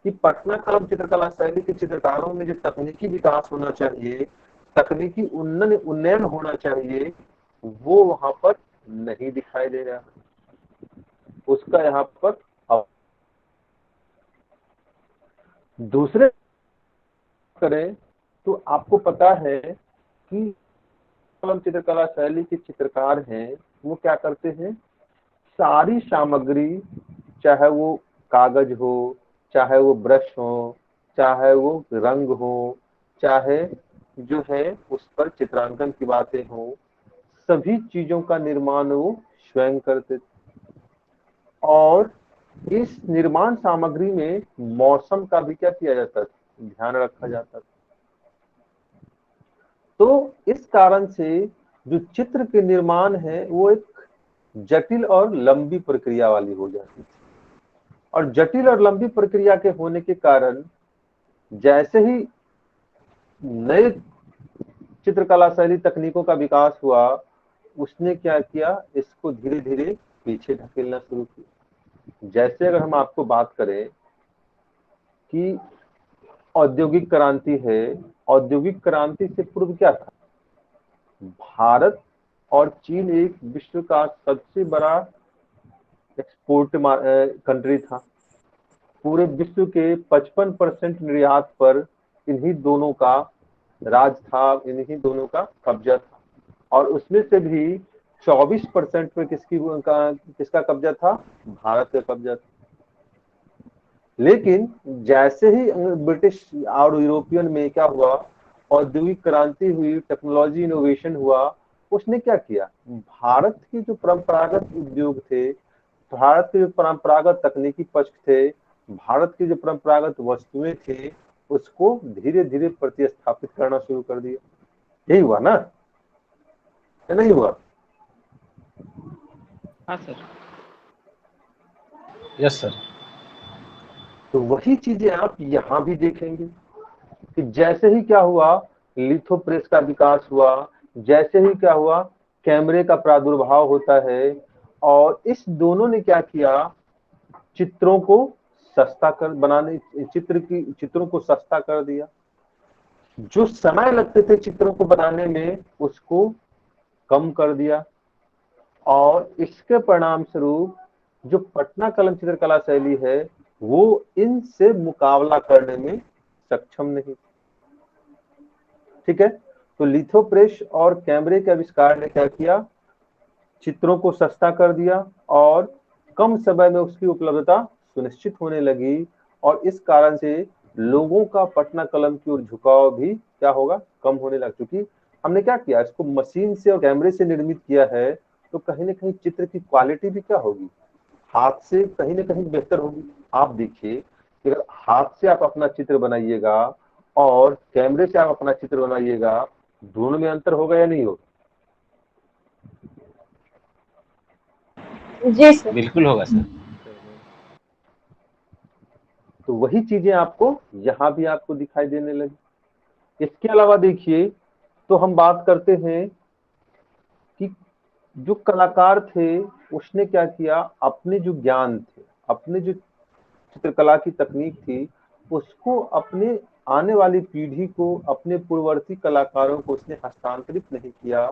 कि पटना कलम चित्रकला शैली के चित्रकारों में जो तकनीकी विकास होना चाहिए, तकनीकी उन्नयन होना चाहिए, वो वहां पर नहीं दिखाई दे रहा। उसका यहाँ पर दूसरे करें तो आपको पता है कि चित्रकला शैली के चित्रकार हैं, वो क्या करते हैं, सारी सामग्री, चाहे वो कागज हो, चाहे वो ब्रश हो, चाहे वो रंग हो, चाहे जो है उस पर चित्रांकन की बातें हो, सभी चीजों का निर्माण वो स्वयं करते थे। और इस निर्माण सामग्री में मौसम का भी क्या किया जाता था, ध्यान रखा जाता था। तो इस कारण से जो चित्र के निर्माण है वो एक जटिल और लंबी प्रक्रिया वाली हो जाती थी, और जटिल और लंबी प्रक्रिया के होने के कारण जैसे ही नए चित्रकला शैली तकनीकों का विकास हुआ, उसने क्या किया, इसको धीरे धीरे पीछे ढकेलना शुरू किया। जैसे अगर हम आपको बात करें कि औद्योगिक क्रांति है, औद्योगिक क्रांति से पूर्व क्या था, भारत और चीन एक विश्व का सबसे बड़ा एक्सपोर्ट कंट्री था। पूरे विश्व के 55% निर्यात पर इन्हीं दोनों का राज था, इन्हीं दोनों का कब्जा था, और उसमें से भी 24% पे किसका कब्जा था, भारत का कब्जा था। लेकिन जैसे ही ब्रिटिश और यूरोपियन में क्या हुआ, औद्योगिक क्रांति हुई, टेक्नोलॉजी इनोवेशन हुआ, उसने क्या किया, भारत के जो परंपरागत उद्योग थे, भारत के जो परंपरागत तकनीकी पक्ष थे, भारत की जो परंपरागत वस्तुएं थे, उसको धीरे धीरे प्रतिस्थापित करना शुरू कर दिया। यही हुआ ना, या नहीं हुआ? हाँ सर। Yes sir. तो वही चीजें आप यहाँ भी देखेंगे कि जैसे ही क्या हुआ, लिथो प्रेस का विकास हुआ, जैसे ही क्या हुआ, कैमरे का प्रादुर्भाव होता है, और इस दोनों ने क्या किया, चित्रों को सस्ता कर बनाने, चित्रों को सस्ता कर दिया। जो समय लगते थे चित्रों को बनाने में, उसको कम कर दिया, और इसके परिणाम स्वरूप जो पटना कलम चित्रकला शैली है वो इनसे मुकाबला करने में सक्षम नहीं। ठीक है, तो लिथोप्रेस और कैमरे के आविष्कार ने क्या किया, चित्रों को सस्ता कर दिया, और कम समय में उसकी उपलब्धता सुनिश्चित होने लगी, और इस कारण से लोगों का पटना कलम की ओर झुकाव भी क्या होगा, कम होने लग चुकी। हमने क्या किया, इसको मशीन से और कैमरे से निर्मित किया है, तो कहीं ना कहीं चित्र की क्वालिटी भी क्या होगी, हाथ से कहीं ना कहीं बेहतर होगी। आप देखिए, अगर हाथ से आप अपना चित्र बनाइएगा और कैमरे से आप अपना चित्र बनाइएगा, दोनों में अंतर होगा या नहीं होगा? जी सर। बिल्कुल होगा सर। तो वही चीजें आपको यहाँ भी आपको दिखाई देने लगी। इसके अलावा देखिए, तो हम बात करते हैं कि जो कलाकार थे उसने क्या किया, अपने जो ज्ञान थे, अपने जो चित्रकला की तकनीक थी, उसको अपने आने वाली पीढ़ी को, अपने पूर्ववर्ती कलाकारों को उसने हस्तांतरित नहीं किया।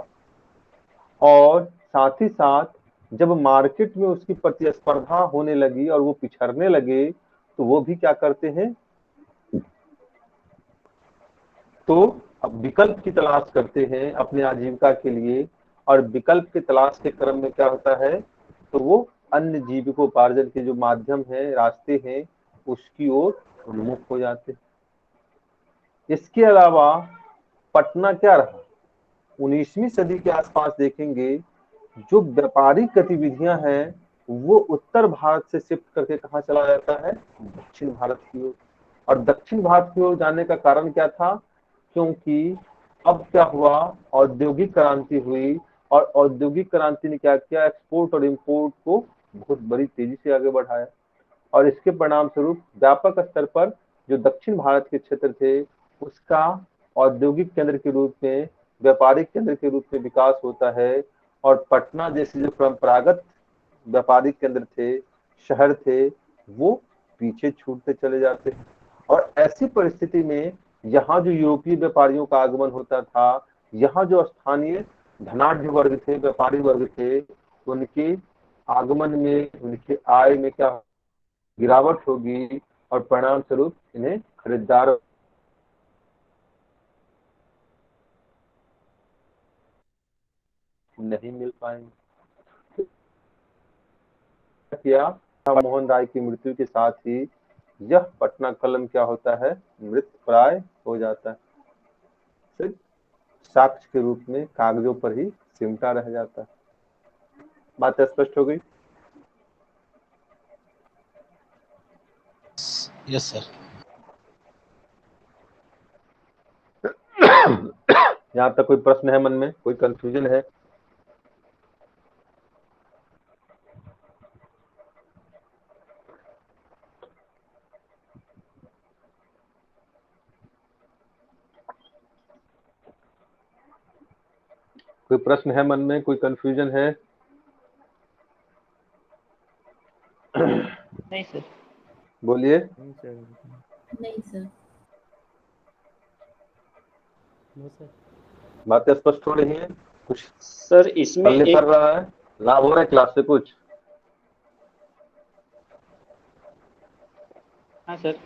और साथ ही साथ जब मार्केट में उसकी प्रतिस्पर्धा होने लगी और वो पिछड़ने लगे, तो वो भी क्या करते हैं, तो अब विकल्प की तलाश करते हैं अपने आजीविका के लिए। और विकल्प की तलाश के क्रम में क्या होता है, तो वो अन्य जीविकोपार्जन के जो माध्यम है, रास्ते हैं, उसकी ओर उन्मुख हो जाते हैं। इसके अलावा पटना क्या रहा, 19वीं सदी के आसपास देखेंगे जो व्यापारिक गतिविधियां हैं वो उत्तर भारत से शिफ्ट करके कहाँ चला जाता है, दक्षिण भारत की ओर। और दक्षिण भारत की ओर जाने का कारण क्या था, क्योंकि अब क्या हुआ, औद्योगिक क्रांति हुई। और औद्योगिक क्रांति ने क्या किया, एक्सपोर्ट और इंपोर्ट को बहुत बड़ी तेजी से आगे बढ़ाया। और इसके परिणाम स्वरूप व्यापक स्तर पर जो दक्षिण भारत के क्षेत्र थे उसका औद्योगिक केंद्र के रूप में, व्यापारिक केंद्र के रूप में विकास होता है। और पटना जैसे जो परंपरागत व्यापारिक केंद्र थे, शहर थे, वो पीछे छूटते चले जाते हैं। और ऐसी परिस्थिति में यहाँ जो यूरोपीय व्यापारियों का आगमन होता था, यहाँ जो स्थानीय धनाढ्य वर्ग थे, व्यापारी वर्ग थे, उनके आगमन में, उनके आय में क्या गिरावट होगी। और परिणाम स्वरूप इन्हें खरीदार नहीं मिल पाएंगे। किया मोहन राय की मृत्यु के साथ ही यह पटना कलम क्या होता है, मृत प्राय हो जाता है, सिर्फ साक्ष्य के रूप में कागजों पर ही सिमटा रह जाता है। बात स्पष्ट हो गई? Yes sir. यहाँ तक कोई प्रश्न है मन में, कोई कंफ्यूजन है? कोई प्रश्न है मन में, कोई कंफ्यूजन है? नहीं सर। बोलिए। नहीं सर। बातें स्पष्ट हो रही हैं? कुछ सर इसमें पल्ले एक कर रहा है, लाभ हो रहा है क्लास से कुछ? हाँ सर।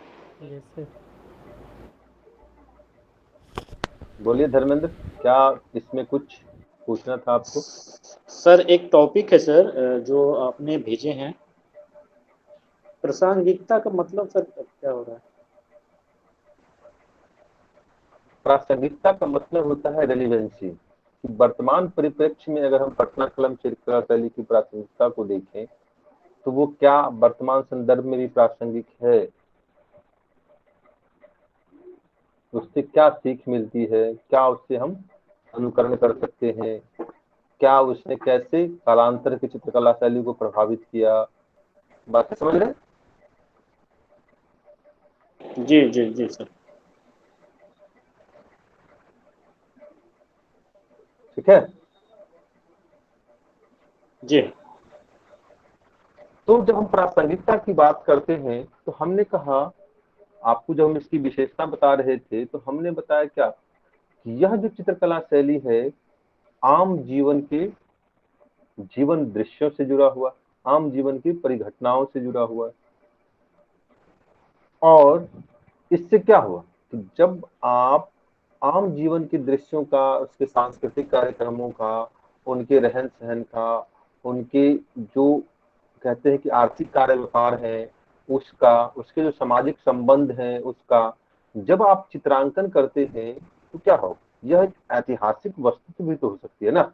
बोलिए धर्मेंद्र, क्या इसमें कुछ पूछना था आपको? सर एक टॉपिक है सर जो आपने भेजे हैं, प्रासंगिकता का मतलब सर क्या हो रहा है? प्रासंगिकता का मतलब होता है रेलिवेंसी। वर्तमान परिप्रेक्ष्य में अगर हम पटना कलम चित्रकला शैली की प्रासंगिकता को देखें तो वो क्या वर्तमान संदर्भ में भी प्रासंगिक है, उससे क्या सीख मिलती है, क्या उससे हम अनुकरण कर सकते हैं, क्या उसने कैसे कालांतर की चित्रकला शैली को प्रभावित किया। बात समझ रहे? जी जी जी सर। ठीक है। जी तो जब हम प्रासंगिकता की बात करते हैं तो हमने कहा, आपको जब हम इसकी विशेषता बता रहे थे तो हमने बताया क्या, यह जो चित्रकला शैली है आम जीवन के जीवन दृश्यों से जुड़ा हुआ, आम जीवन की परिघटनाओं से जुड़ा हुआ। और इससे क्या हुआ कि जब आप आम जीवन के दृश्यों का, उसके सांस्कृतिक कार्यक्रमों का, उनके रहन सहन का, उनके जो कहते हैं कि आर्थिक कार्य व्यापार है उसका, उसके जो सामाजिक संबंध है उसका जब आप चित्रांकन करते हैं तो क्या हो, यह एक ऐतिहासिक वस्तु भी तो हो सकती है ना,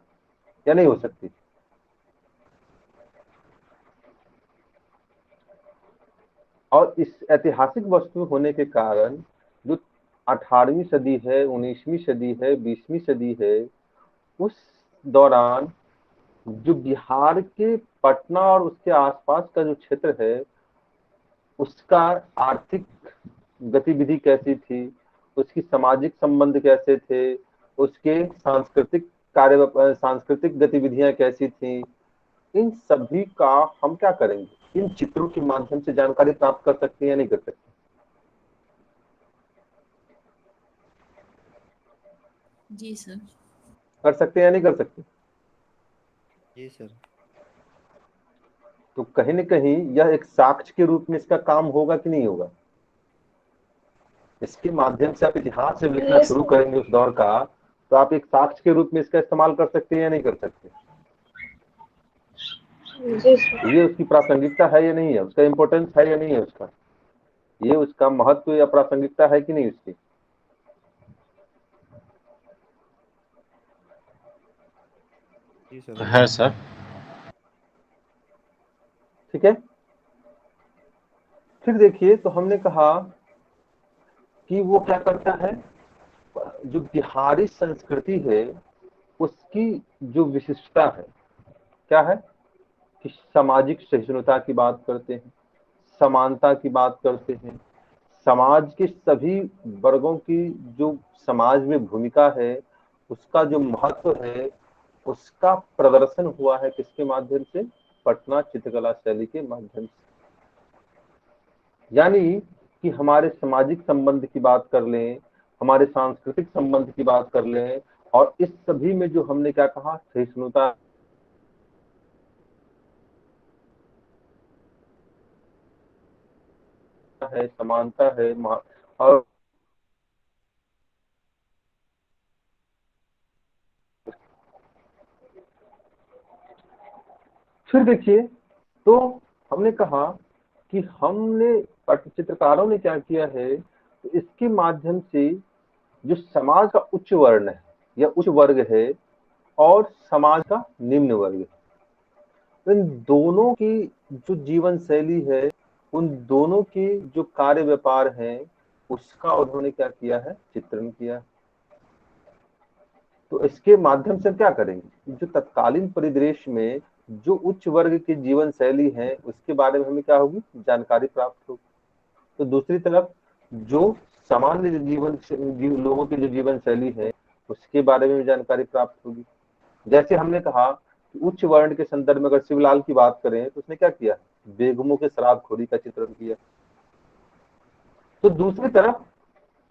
या नहीं हो सकती? और इस ऐतिहासिक वस्तु होने के कारण जो 18वीं सदी है, 19वीं सदी है, 20वीं सदी है, उस दौरान जो बिहार के पटना और उसके आसपास का जो क्षेत्र है उसका आर्थिक गतिविधि कैसी थी, उसकी सामाजिक संबंध कैसे थे, उसके सांस्कृतिक सांस्कृतिक गतिविधियां कैसी थी, इन सभी का हम क्या करेंगे, इन चित्रों के माध्यम से जानकारी प्राप्त कर सकते हैं या नहीं कर सकते? जी सर। कर सकते हैं या नहीं कर सकते? जी सर। तो कहीं न कहीं यह एक साक्ष्य के रूप में इसका काम होगा कि नहीं होगा? इसके माध्यम से आप इतिहास जब लिखना यस शुरू करेंगे उस दौर का, तो आप एक साक्ष्य के रूप में इसका इस्तेमाल कर सकते हैं या नहीं कर सकते? जी सर। ये उसकी प्रासंगिकता है या नहीं है, उसका इम्पोर्टेंस है या नहीं है, उसका ये उसका महत्व या प्रासंगिकता है कि नहीं उसकी? जी सर है सर। ठीक है। फिर देखिए, तो हमने कहा कि वो क्या करता है, जो बिहारी संस्कृति है उसकी जो विशिष्टता है क्या है कि सामाजिक सहिष्णुता की बात करते हैं, समानता की बात करते हैं, समाज के सभी वर्गों की जो समाज में भूमिका है उसका जो महत्व है उसका प्रदर्शन हुआ है किसके माध्यम से? पटना चित्रकला शैली के माध्यम से। यानी कि हमारे सामाजिक संबंध की बात कर लें, हमारे सांस्कृतिक संबंध की बात कर लें, और इस सभी में जो हमने क्या कहा, सहिष्णुता है, समानता है, और फिर देखिए, तो हमने कहा कि हमने चित्रकारों ने क्या किया है, तो इसके माध्यम से जो समाज का उच्च वर्ण है या उच्च वर्ग है और समाज का निम्न वर्ग है, इन दोनों की जो जीवन शैली है, उन दोनों की जो कार्य व्यापार है उसका उन्होंने क्या किया है, चित्रण किया। तो इसके माध्यम से क्या करेंगे, जो तत्कालीन परिदृश्य में जो उच्च वर्ग की जीवन शैली है उसके बारे में हमें क्या होगी, जानकारी प्राप्त होगी। तो दूसरी तरफ जो सामान्य लोगों की जो जीवन शैली है उसके बारे में भी जानकारी प्राप्त होगी। जैसे हमने कहा कि उच्च वर्ण के संदर्भ में अगर शिवलाल की बात करें तो उसने क्या किया, बेगमों के शराबखोरी का चित्रण किया। तो दूसरी तरफ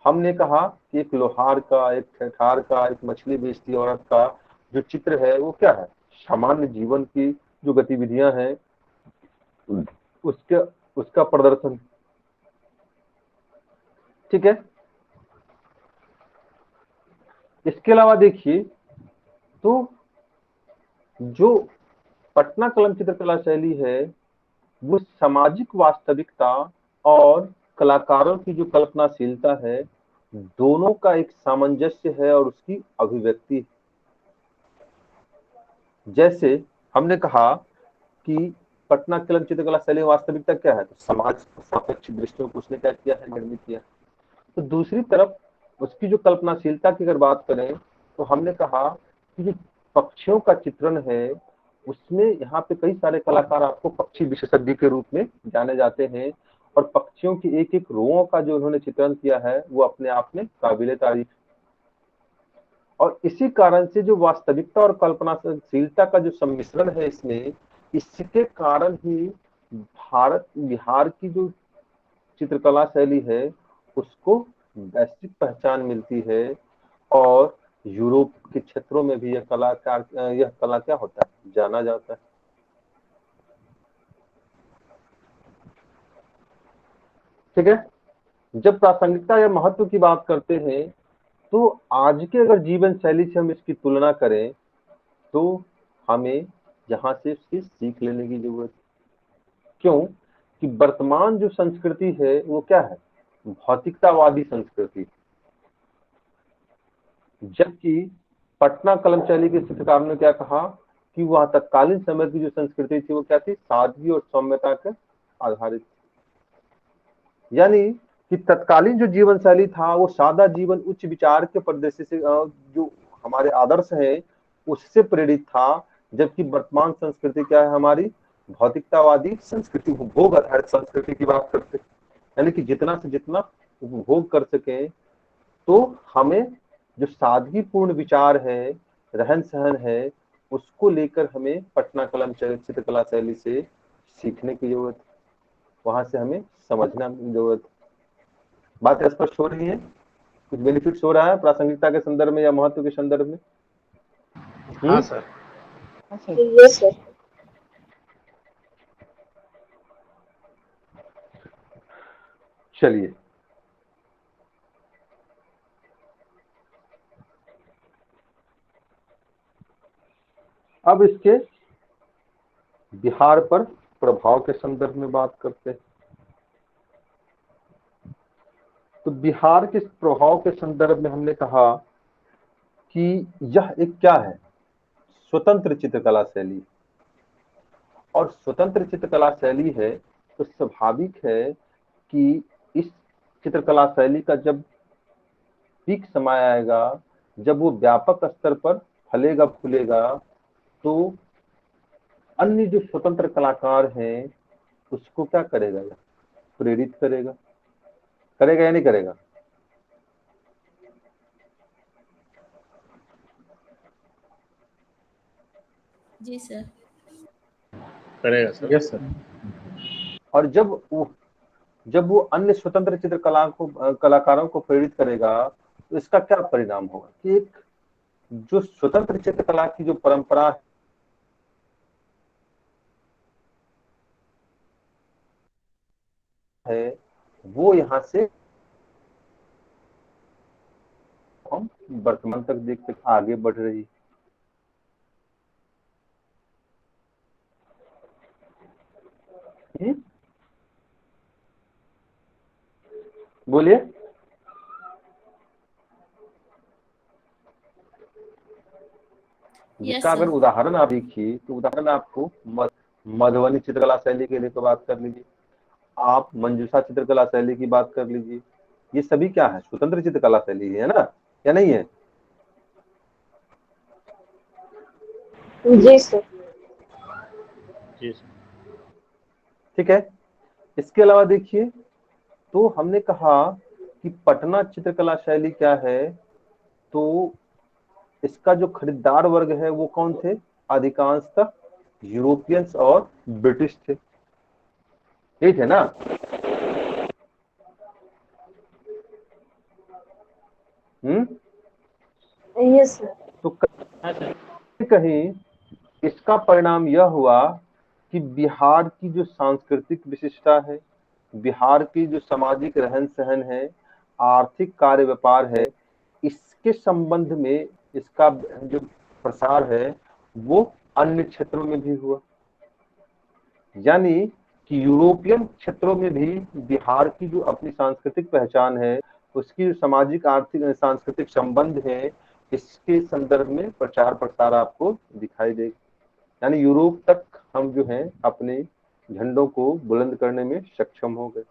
हमने कहा कि एक लोहार का, एक ठेठार का, एक मछली बेचती औरत का जो चित्र है वो क्या है, सामान्य जीवन की जो गतिविधियां हैं उसके उसका प्रदर्शन। ठीक है। इसके अलावा देखिए, तो जो पटना कलम चित्रकला शैली है वो सामाजिक वास्तविकता और कलाकारों की जो कल्पनाशीलता है दोनों का एक सामंजस्य है और उसकी अभिव्यक्ति। जैसे हमने कहा कि पटना कलम चित्रकला शैली में वास्तविकता क्या है, तो समाज सापेक्ष दृष्टियों को उसने क्या किया है, निर्मित किया। तो दूसरी तरफ उसकी जो कल्पनाशीलता की अगर बात करें तो हमने कहा कि जो पक्षियों का चित्रण है उसमें यहाँ पे कई सारे कलाकार आपको पक्षी विशेषज्ञ के रूप में जाने जाते हैं, और पक्षियों की एक एक रोओं का जो उन्होंने चित्रण किया है वो अपने आप में काबिले तारीफ। और इसी कारण से जो वास्तविकता और कल्पनाशीलता का जो सम्मिश्रण है इसमें, इसके कारण ही बिहार की जो चित्रकला शैली है उसको वैश्विक पहचान मिलती है, और यूरोप के क्षेत्रों में भी यह कला क्या होता है, जाना जाता है। ठीक है। जब प्रासंगिकता या महत्व की बात करते हैं तो आज के अगर जीवन शैली से हम इसकी तुलना करें तो हमें यहाँ से इसकी सीख लेने की जरूरत है। क्यों कि वर्तमान जो संस्कृति है वो क्या है, भौतिकतावादी संस्कृति, जबकि पटना कलम शैली के चित्रकारों ने क्या कहा कि वह तत्कालीन समय की जो संस्कृति थी वो क्या थी, सादगी और सौम्यता के आधारित। यानी कि तत्कालीन जो जीवन शैली था वो सादा जीवन उच्च विचार के परिदृश्य से जो हमारे आदर्श है उससे प्रेरित था, जबकि वर्तमान संस्कृति क्या है, हमारी भौतिकतावादी संस्कृति, उपभोग आधारित संस्कृति की बात करते हैं। यानी कि जितना से जितना उपभोग कर सके, तो हमें जो सादगीपूर्ण विचार है, रहन सहन है, उसको लेकर हमें पटना कलम चित्रकला शैली से सीखने की जरूरत है, वहां से हमें समझना की जरूरत है। बात स्पष्ट हो रही है? कुछ बेनिफिट्स हो रहा है प्रासंगिकता के संदर्भ में या महत्व के संदर्भ में? हाँ सर। Yes sir. चलिए, अब इसके बिहार पर प्रभाव के संदर्भ में बात करते हैं। तो बिहार के प्रभाव के संदर्भ में हमने कहा कि यह एक क्या है, स्वतंत्र चित्रकला शैली, और स्वतंत्र चित्रकला शैली है तो स्वाभाविक है कि इस चित्रकला शैली का जब पीक समय आएगा, जब वो व्यापक स्तर पर फलेगा फूलेगा, तो अन्य जो स्वतंत्र कलाकार हैं उसको क्या करेगा, प्रेरित करेगा, करेगा या नहीं करेगा? जी सर। करेगा सर। Yes sir. और जब वो अन्य स्वतंत्र चित्रकला को कलाकारों को प्रेरित करेगा तो इसका क्या परिणाम होगा कि एक जो स्वतंत्र चित्रकला की जो परंपरा है वो यहाँ से हम वर्तमान तक देख सकते आगे बढ़ रही। बोलिए। यस जिसका अगर सर। उदाहरण आप देखिए तो उदाहरण आपको मधुबनी चित्रकला शैली के लिए तो बात कर लीजिए, आप मंजूषा चित्रकला शैली की बात कर लीजिए, ये सभी क्या है, स्वतंत्र चित्रकला शैली है ना, या नहीं है? जी सर। जी सर। ठीक है। इसके अलावा देखिए, तो हमने कहा कि पटना चित्रकला शैली क्या है, तो इसका जो खरीदार वर्ग है वो कौन थे, अधिकांशतः यूरोपियंस और ब्रिटिश थे, यही थे ना? Yes sir. तो कहीं इसका परिणाम यह हुआ कि बिहार की जो सांस्कृतिक विशिष्टता है, बिहार की जो सामाजिक रहन सहन है, आर्थिक कार्य व्यापार है, इसके संबंध में इसका जो प्रसार है वो अन्य क्षेत्रों में भी हुआ। यानी कि यूरोपियन क्षेत्रों में भी बिहार की जो अपनी सांस्कृतिक पहचान है, उसकी सामाजिक आर्थिक सांस्कृतिक संबंध है, इसके संदर्भ में प्रचार प्रसार आपको दिखाई देगा। यानी यूरोप तक हम जो है अपने झंडों को बुलंद करने में सक्षम हो गए।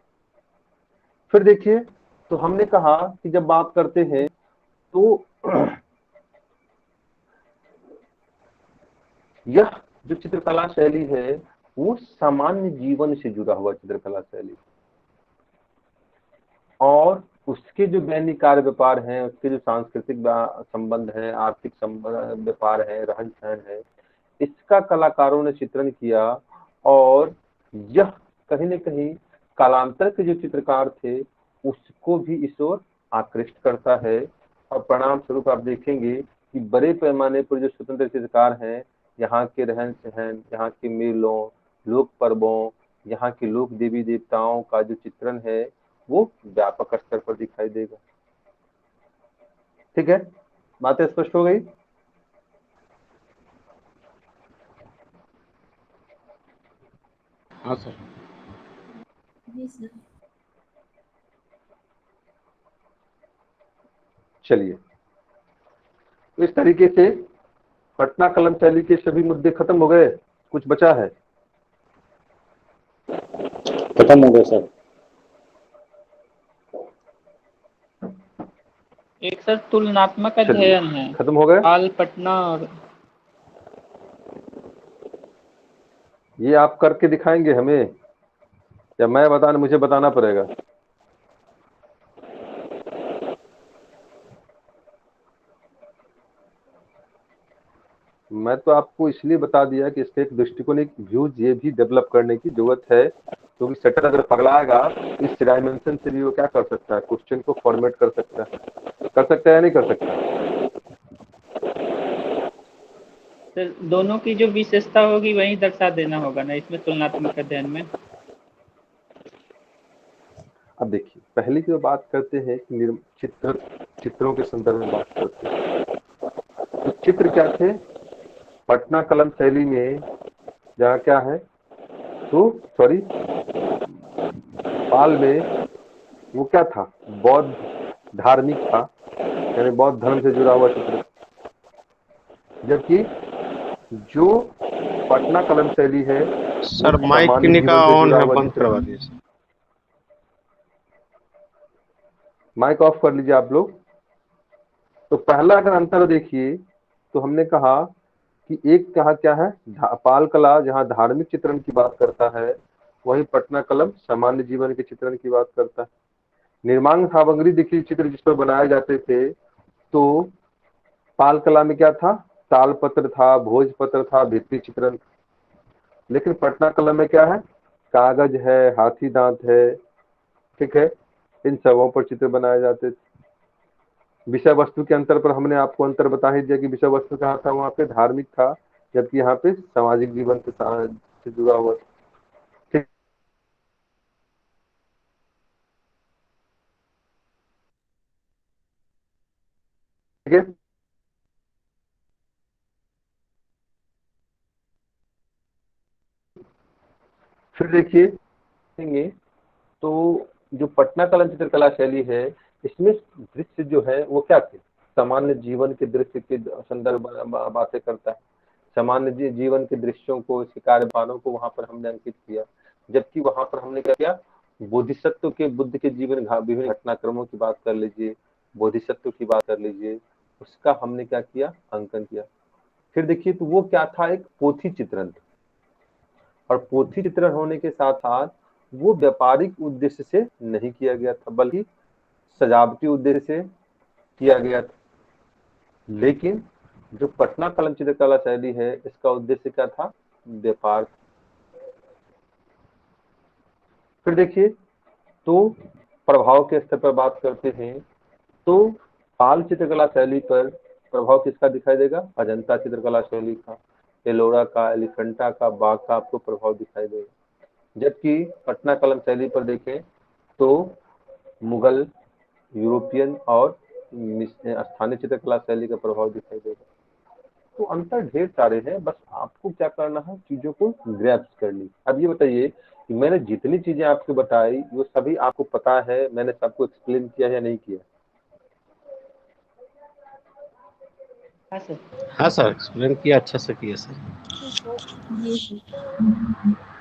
फिर देखिए, तो हमने कहा कि जब बात करते हैं तो यह जो चित्रकला शैली है वो सामान्य जीवन से जुड़ा हुआ चित्रकला शैली, और उसके जो दैनिक कार्य व्यापार हैं, उसके जो सांस्कृतिक संबंध है, आर्थिक संबंध व्यापार है, रहन सहन है, इसका कलाकारों ने चित्रण किया। और यह कहीं न कहीं कालांतर के जो चित्रकार थे उसको भी इस ओर आकृष्ट करता है, और परिणाम स्वरूप आप देखेंगे कि बड़े पैमाने पर जो स्वतंत्र चित्रकार हैं, यहाँ के रहन सहन, यहाँ के मेलों, लोक पर्वों, यहाँ के लोक देवी देवताओं का जो चित्रण है वो व्यापक स्तर पर दिखाई देगा। ठीक है, बातें स्पष्ट हो गई? हाँ सर। जी सर। चलिए, इस तरीके से पटना कलम शैली के सभी मुद्दे खत्म हो गए, कुछ बचा है? खत्म हो गया सर। एक सर तुलनात्मक चलिए, अध्ययन है, खत्म हो गए। हाल पटना और ये आप करके दिखाएंगे हमें या मैं बताना, मुझे बताना पड़ेगा? मैं तो आपको इसलिए बता दिया कि इसका एक दृष्टिकोण, एक व्यूज ये भी डेवलप करने की जरूरत है, क्योंकि सेटर अगर पगलाएगा इस डायमेंशन से भी वो क्या कर सकता है, क्वेश्चन को फॉर्मेट कर सकता है या नहीं कर सकता। तो दोनों की जो विशेषता होगी वही दर्शा देना होगा ना इसमें तुलनात्मक अध्ययन में। अब देखिए, पहले की बात करते हैं कि चित्रों के संदर्भ में बात करते हैं, तो चित्र क्या थे, पटना कलम शैली में जहाँ क्या है, तो सॉरी पाल में वो क्या था, बौद्ध धार्मिक था, यानी बौद्ध धर्म से जुड़ा हुआ चित्र, जबकि जो पटना कलम शैली है सर माइक का ऑन है, बंद करवा दीजिए। माइक ऑफ कर लीजिए आप लोग। तो पहला अगर अंतर देखिए तो हमने कहा कि एक कहा क्या है, पाल कला जहाँ धार्मिक चित्रण की बात करता है, वही पटना कलम सामान्य जीवन के चित्रण की बात करता है। निर्माण सामग्री देखिए, चित्र जिस पर बनाए जाते थे, तो पाल कला में क्या था, तालपत्र था, भोजपत्र था, भित्ति चित्रण। लेकिन पटना कलम में क्या है, कागज है, हाथी दांत है, ठीक है, इन सबों पर चित्र बनाए जाते थे। विषय वस्तु के अंतर पर हमने आपको अंतर बता ही दिया कि विषय वस्तु कहाँ था, वहाँ पे धार्मिक था, जबकि यहाँ पे सामाजिक जीवन से जुड़ा हुआ। ठीक है, फिर देखिए तो जो पटना कला चित्रकला शैली है, इसमें दृश्य जो है वो क्या थे, सामान्य जीवन के दृश्य के संदर्भ बातें करता है। सामान्य जीवन के दृश्यों को, शिकार भावों को वहां पर हमने अंकित किया, जबकि वहां पर हमने क्या किया, बोधिसत्व के, बुद्ध के जीवन विभिन्न घटनाक्रमों की बात कर लीजिए, बोधिसत्व की बात कर लीजिए, उसका हमने क्या किया, अंकन किया। फिर देखिए तो वो क्या था, एक पोथी चित्रण था, और पोथी चित्रण होने के साथ साथ वो व्यापारिक उद्देश्य से नहीं किया गया था, बल्कि सजावटी उद्देश्य से किया गया था। लेकिन जो पटना कलम चित्रकला शैली है, इसका उद्देश्य क्या था, व्यापार। फिर देखिए तो प्रभाव के स्तर पर बात करते हैं, तो पाल चित्रकला शैली पर प्रभाव किसका दिखाई देगा, अजंता चित्रकला शैली का, एलोरा का, एलिफेंटा का, बाघ का आपको प्रभाव दिखाई देगा। जबकि पटना कलम शैली पर देखें तो मुगल, यूरोपियन और स्थानीय चित्रकला शैली का प्रभाव दिखाई देगा। तो अंतर ढेर सारे हैं, बस आपको क्या करना है, चीजों को ग्रैप्स करनी। अब ये बताइए कि मैंने जितनी चीजें आपको बताई वो सभी आपको पता है, मैंने सबको एक्सप्लेन किया या नहीं किया। हाँ सर, एक्सप्लेन किया, अच्छा से किया सर। जी सर।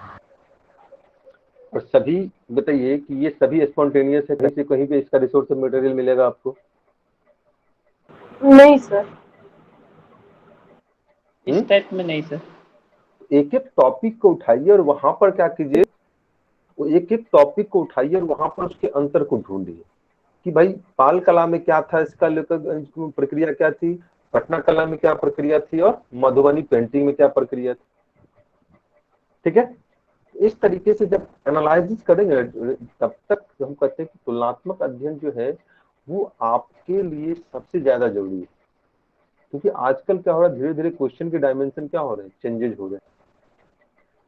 और सभी बताइए कि ये सभी स्पॉन्टेनियस है, कहीं से कहीं पे इसका रिसोर्स मटेरियल मिलेगा आपको? नहीं सर। इस टाइप में नहीं सर। एक एक टॉपिक को उठाइए और वहां पर क्या कीजिए, वो एक एक टॉपिक को उठाइए और वहां पर उसके अंतर को ढूंढिए कि भाई पाल कला में क्या था, इसका लेकर प्रक्रिया क्या थी, पटना कला में क्या प्रक्रिया थी, और मधुबनी पेंटिंग में क्या प्रक्रिया थी। ठीक है, इस तरीके से जब एनालिसिस करेंगे तब तक हम कहते हैं कि तुलनात्मक अध्ययन जो है वो आपके लिए सबसे ज्यादा जरूरी है। क्योंकि आजकल क्या हो रहा है, धीरे धीरे क्वेश्चन के डायमेंशन क्या हो रहे हैं, चेंजेस हो रहे हैं,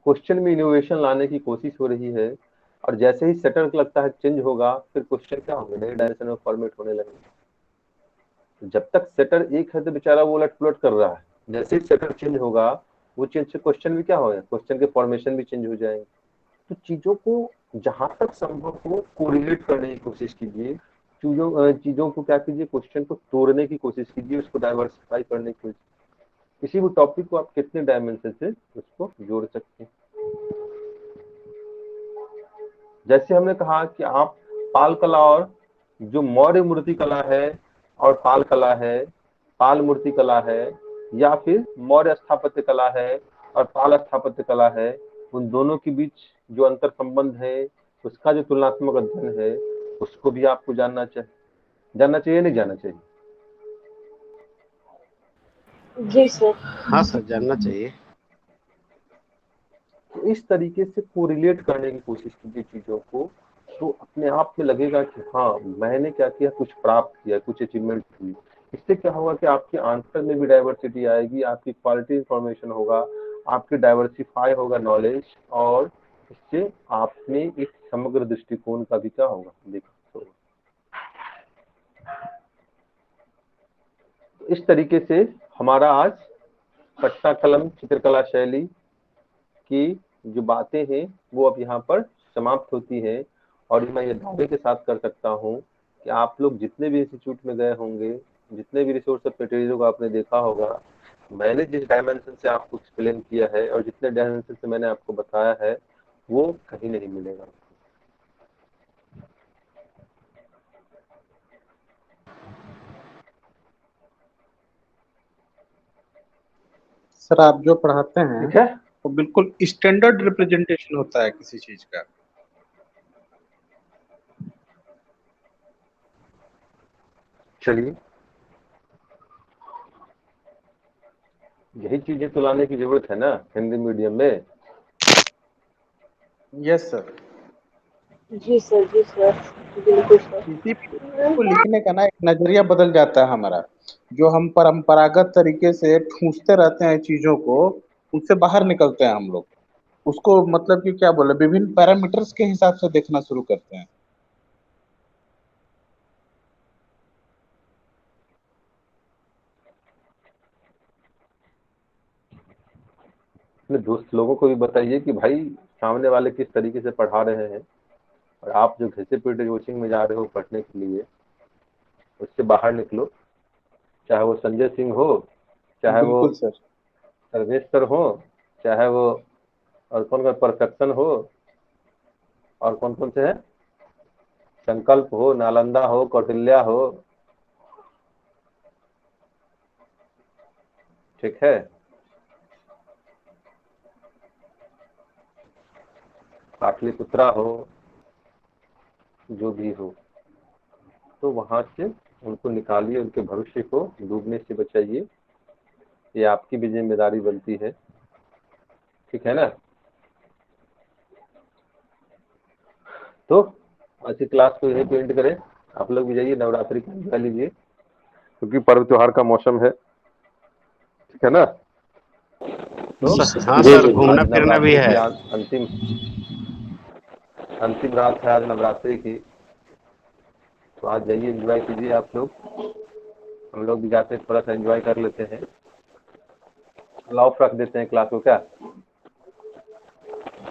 क्वेश्चन में इनोवेशन लाने की कोशिश हो रही है, और जैसे ही सेटर लगता है चेंज होगा, फिर क्वेश्चन क्या होंगे, नए डायरेक्शन में फॉर्मेट होने लगेंगे। जब तक सेटर एक है तो बेचारा वो उलट पुलट कर रहा है, जैसे ही सेटर चेंज होगा वो चेंज से क्वेश्चन भी क्या होगा, क्वेश्चन के फॉर्मेशन भी चेंज हो जाएंगे। तो चीजों को जहां तक संभव हो कोरिलेट करने की कोशिश कीजिए, चीजों को क्या कीजिए, क्वेश्चन को तोड़ने की कोशिश कीजिए, उसको डाइवर्सिफाई करने की कोशिश। किसी भी टॉपिक को आप कितने डायमेंशन से उसको जोड़ सकते हैं। जैसे हमने कहा कि आप पाल कला और जो मौर्य मूर्ति कला है और पाल कला है, पाल मूर्ति कला है, या फिर मौर्य स्थापत्य कला है और पाल स्थापत्य कला है, उन दोनों के बीच जो अंतर संबंध है, उसका जो तुलनात्मक अध्ययन है, उसको भी आपको जानना चाहिए नहीं जानना चाहिए? जी सर। हाँ सर, जानना चाहिए। तो इस तरीके से कोरिलेट करने की कोशिश कीजिए चीजों को, तो अपने आप में लगेगा कि हाँ मैंने क्या किया, कुछ प्राप्त किया, कुछ अचीवमेंट हुई। इससे क्या होगा कि आपके आंसर में भी डाइवर्सिटी आएगी, आपकी क्वालिटी इंफॉर्मेशन होगा, आपके डाइवर्सिफाई होगा नॉलेज, और इससे आप में एक समग्र दृष्टिकोण का भी क्या होगा, विकास होगा। तो इस तरीके से हमारा आज पट्टा कलम चित्रकला शैली की जो बातें हैं वो अब यहाँ पर समाप्त होती है। और मैं ये दावे के साथ कर सकता हूँ कि आप लोग जितने भी इंस्टीट्यूट में गए होंगे, जितने भी रिसोर्स मटेरियल को आपने देखा होगा, मैंने जिस डायमेंशन से आपको एक्सप्लेन किया है और जितने डायमेंशन से मैंने आपको बताया है वो कहीं नहीं मिलेगा। सर आप जो पढ़ाते हैं ठीक है, वो बिल्कुल स्टैंडर्ड रिप्रेजेंटेशन होता है किसी चीज का। चलिए यही चीजें तो लाने की जरूरत है ना हिंदी मीडियम में। Yes sir. जी सर। जी सर। बिल्कुल सर। किसी भी को लिखने का ना एक नजरिया बदल जाता है हमारा। जो हम परंपरागत तरीके से ठूंसते रहते हैं चीजों को, उससे बाहर निकलते हैं हम लोग। उसको मतलब कि क्या बोले, विभिन्न पैरामीटर्स के हिसाब से देखना शुरू करते हैं। अपने दोस्त लोगों को भी बताइए कि भाई सामने वाले किस तरीके से पढ़ा रहे हैं, और आप जो घिसे पीटे कोचिंग में जा रहे हो पढ़ने के लिए, उससे बाहर निकलो। चाहे वो संजय सिंह हो, चाहे वो बिल्कुल सर। सर्वेश सर हो, चाहे वो और कौन कौन परफेक्शन हो, और कौन कौन से हैं, संकल्प हो, नालंदा हो, कौटिल्या हो। ठीक है, पाटलिपुत्रा हो, जो भी हो, तो वहां से उनको निकालिए, उनके भविष्य को डूबने से बचाइए। ये आपकी भी जिम्मेदारी बनती है। ठीक है ना। तो आज की क्लास को यही पेंट करें। आप लोग भी जाइए नवरात्रि का एंजॉय लीजिए, क्योंकि पर्व त्योहार का मौसम है। ठीक है ना। तो हाँ जी सर, जी जी। घूमना आज फिरना भी नवरात्रि की है। अंतिम अंतिम रात है आज नवरात्रि की। तो आज जाइए एंजॉय कीजिए आप लोग। हम लोग भी जाते हैं, थोड़ा सा एंजॉय कर लेते हैं। कल ऑफ रख देते हैं क्लास को, क्या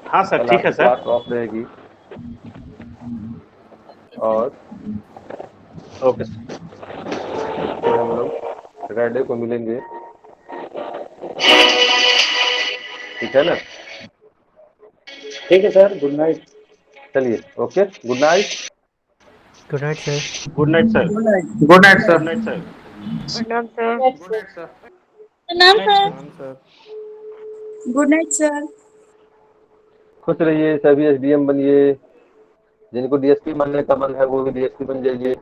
हाँ सर, कल ठीक है आपकी सर। क्लास ऑफ रहेगी। और ओके सर। फिर हम लोग सैटरडे को मिलेंगे। ठीक है ना। ठीक है सर, गुड नाइट। चलिए, okay, good night. Good night sir. Good night sir. Good night. Good night good sir. Night. Good night sir. प्रणाम sir. Yes, good sir. Night sir. प्रणाम सर। प्रणाम सर। Good night sir. खुश रहिए, सभी एसडीएम बनिए। जिनको डीएसपी बनने का मन है वो भी डीएसपी बन जाइए।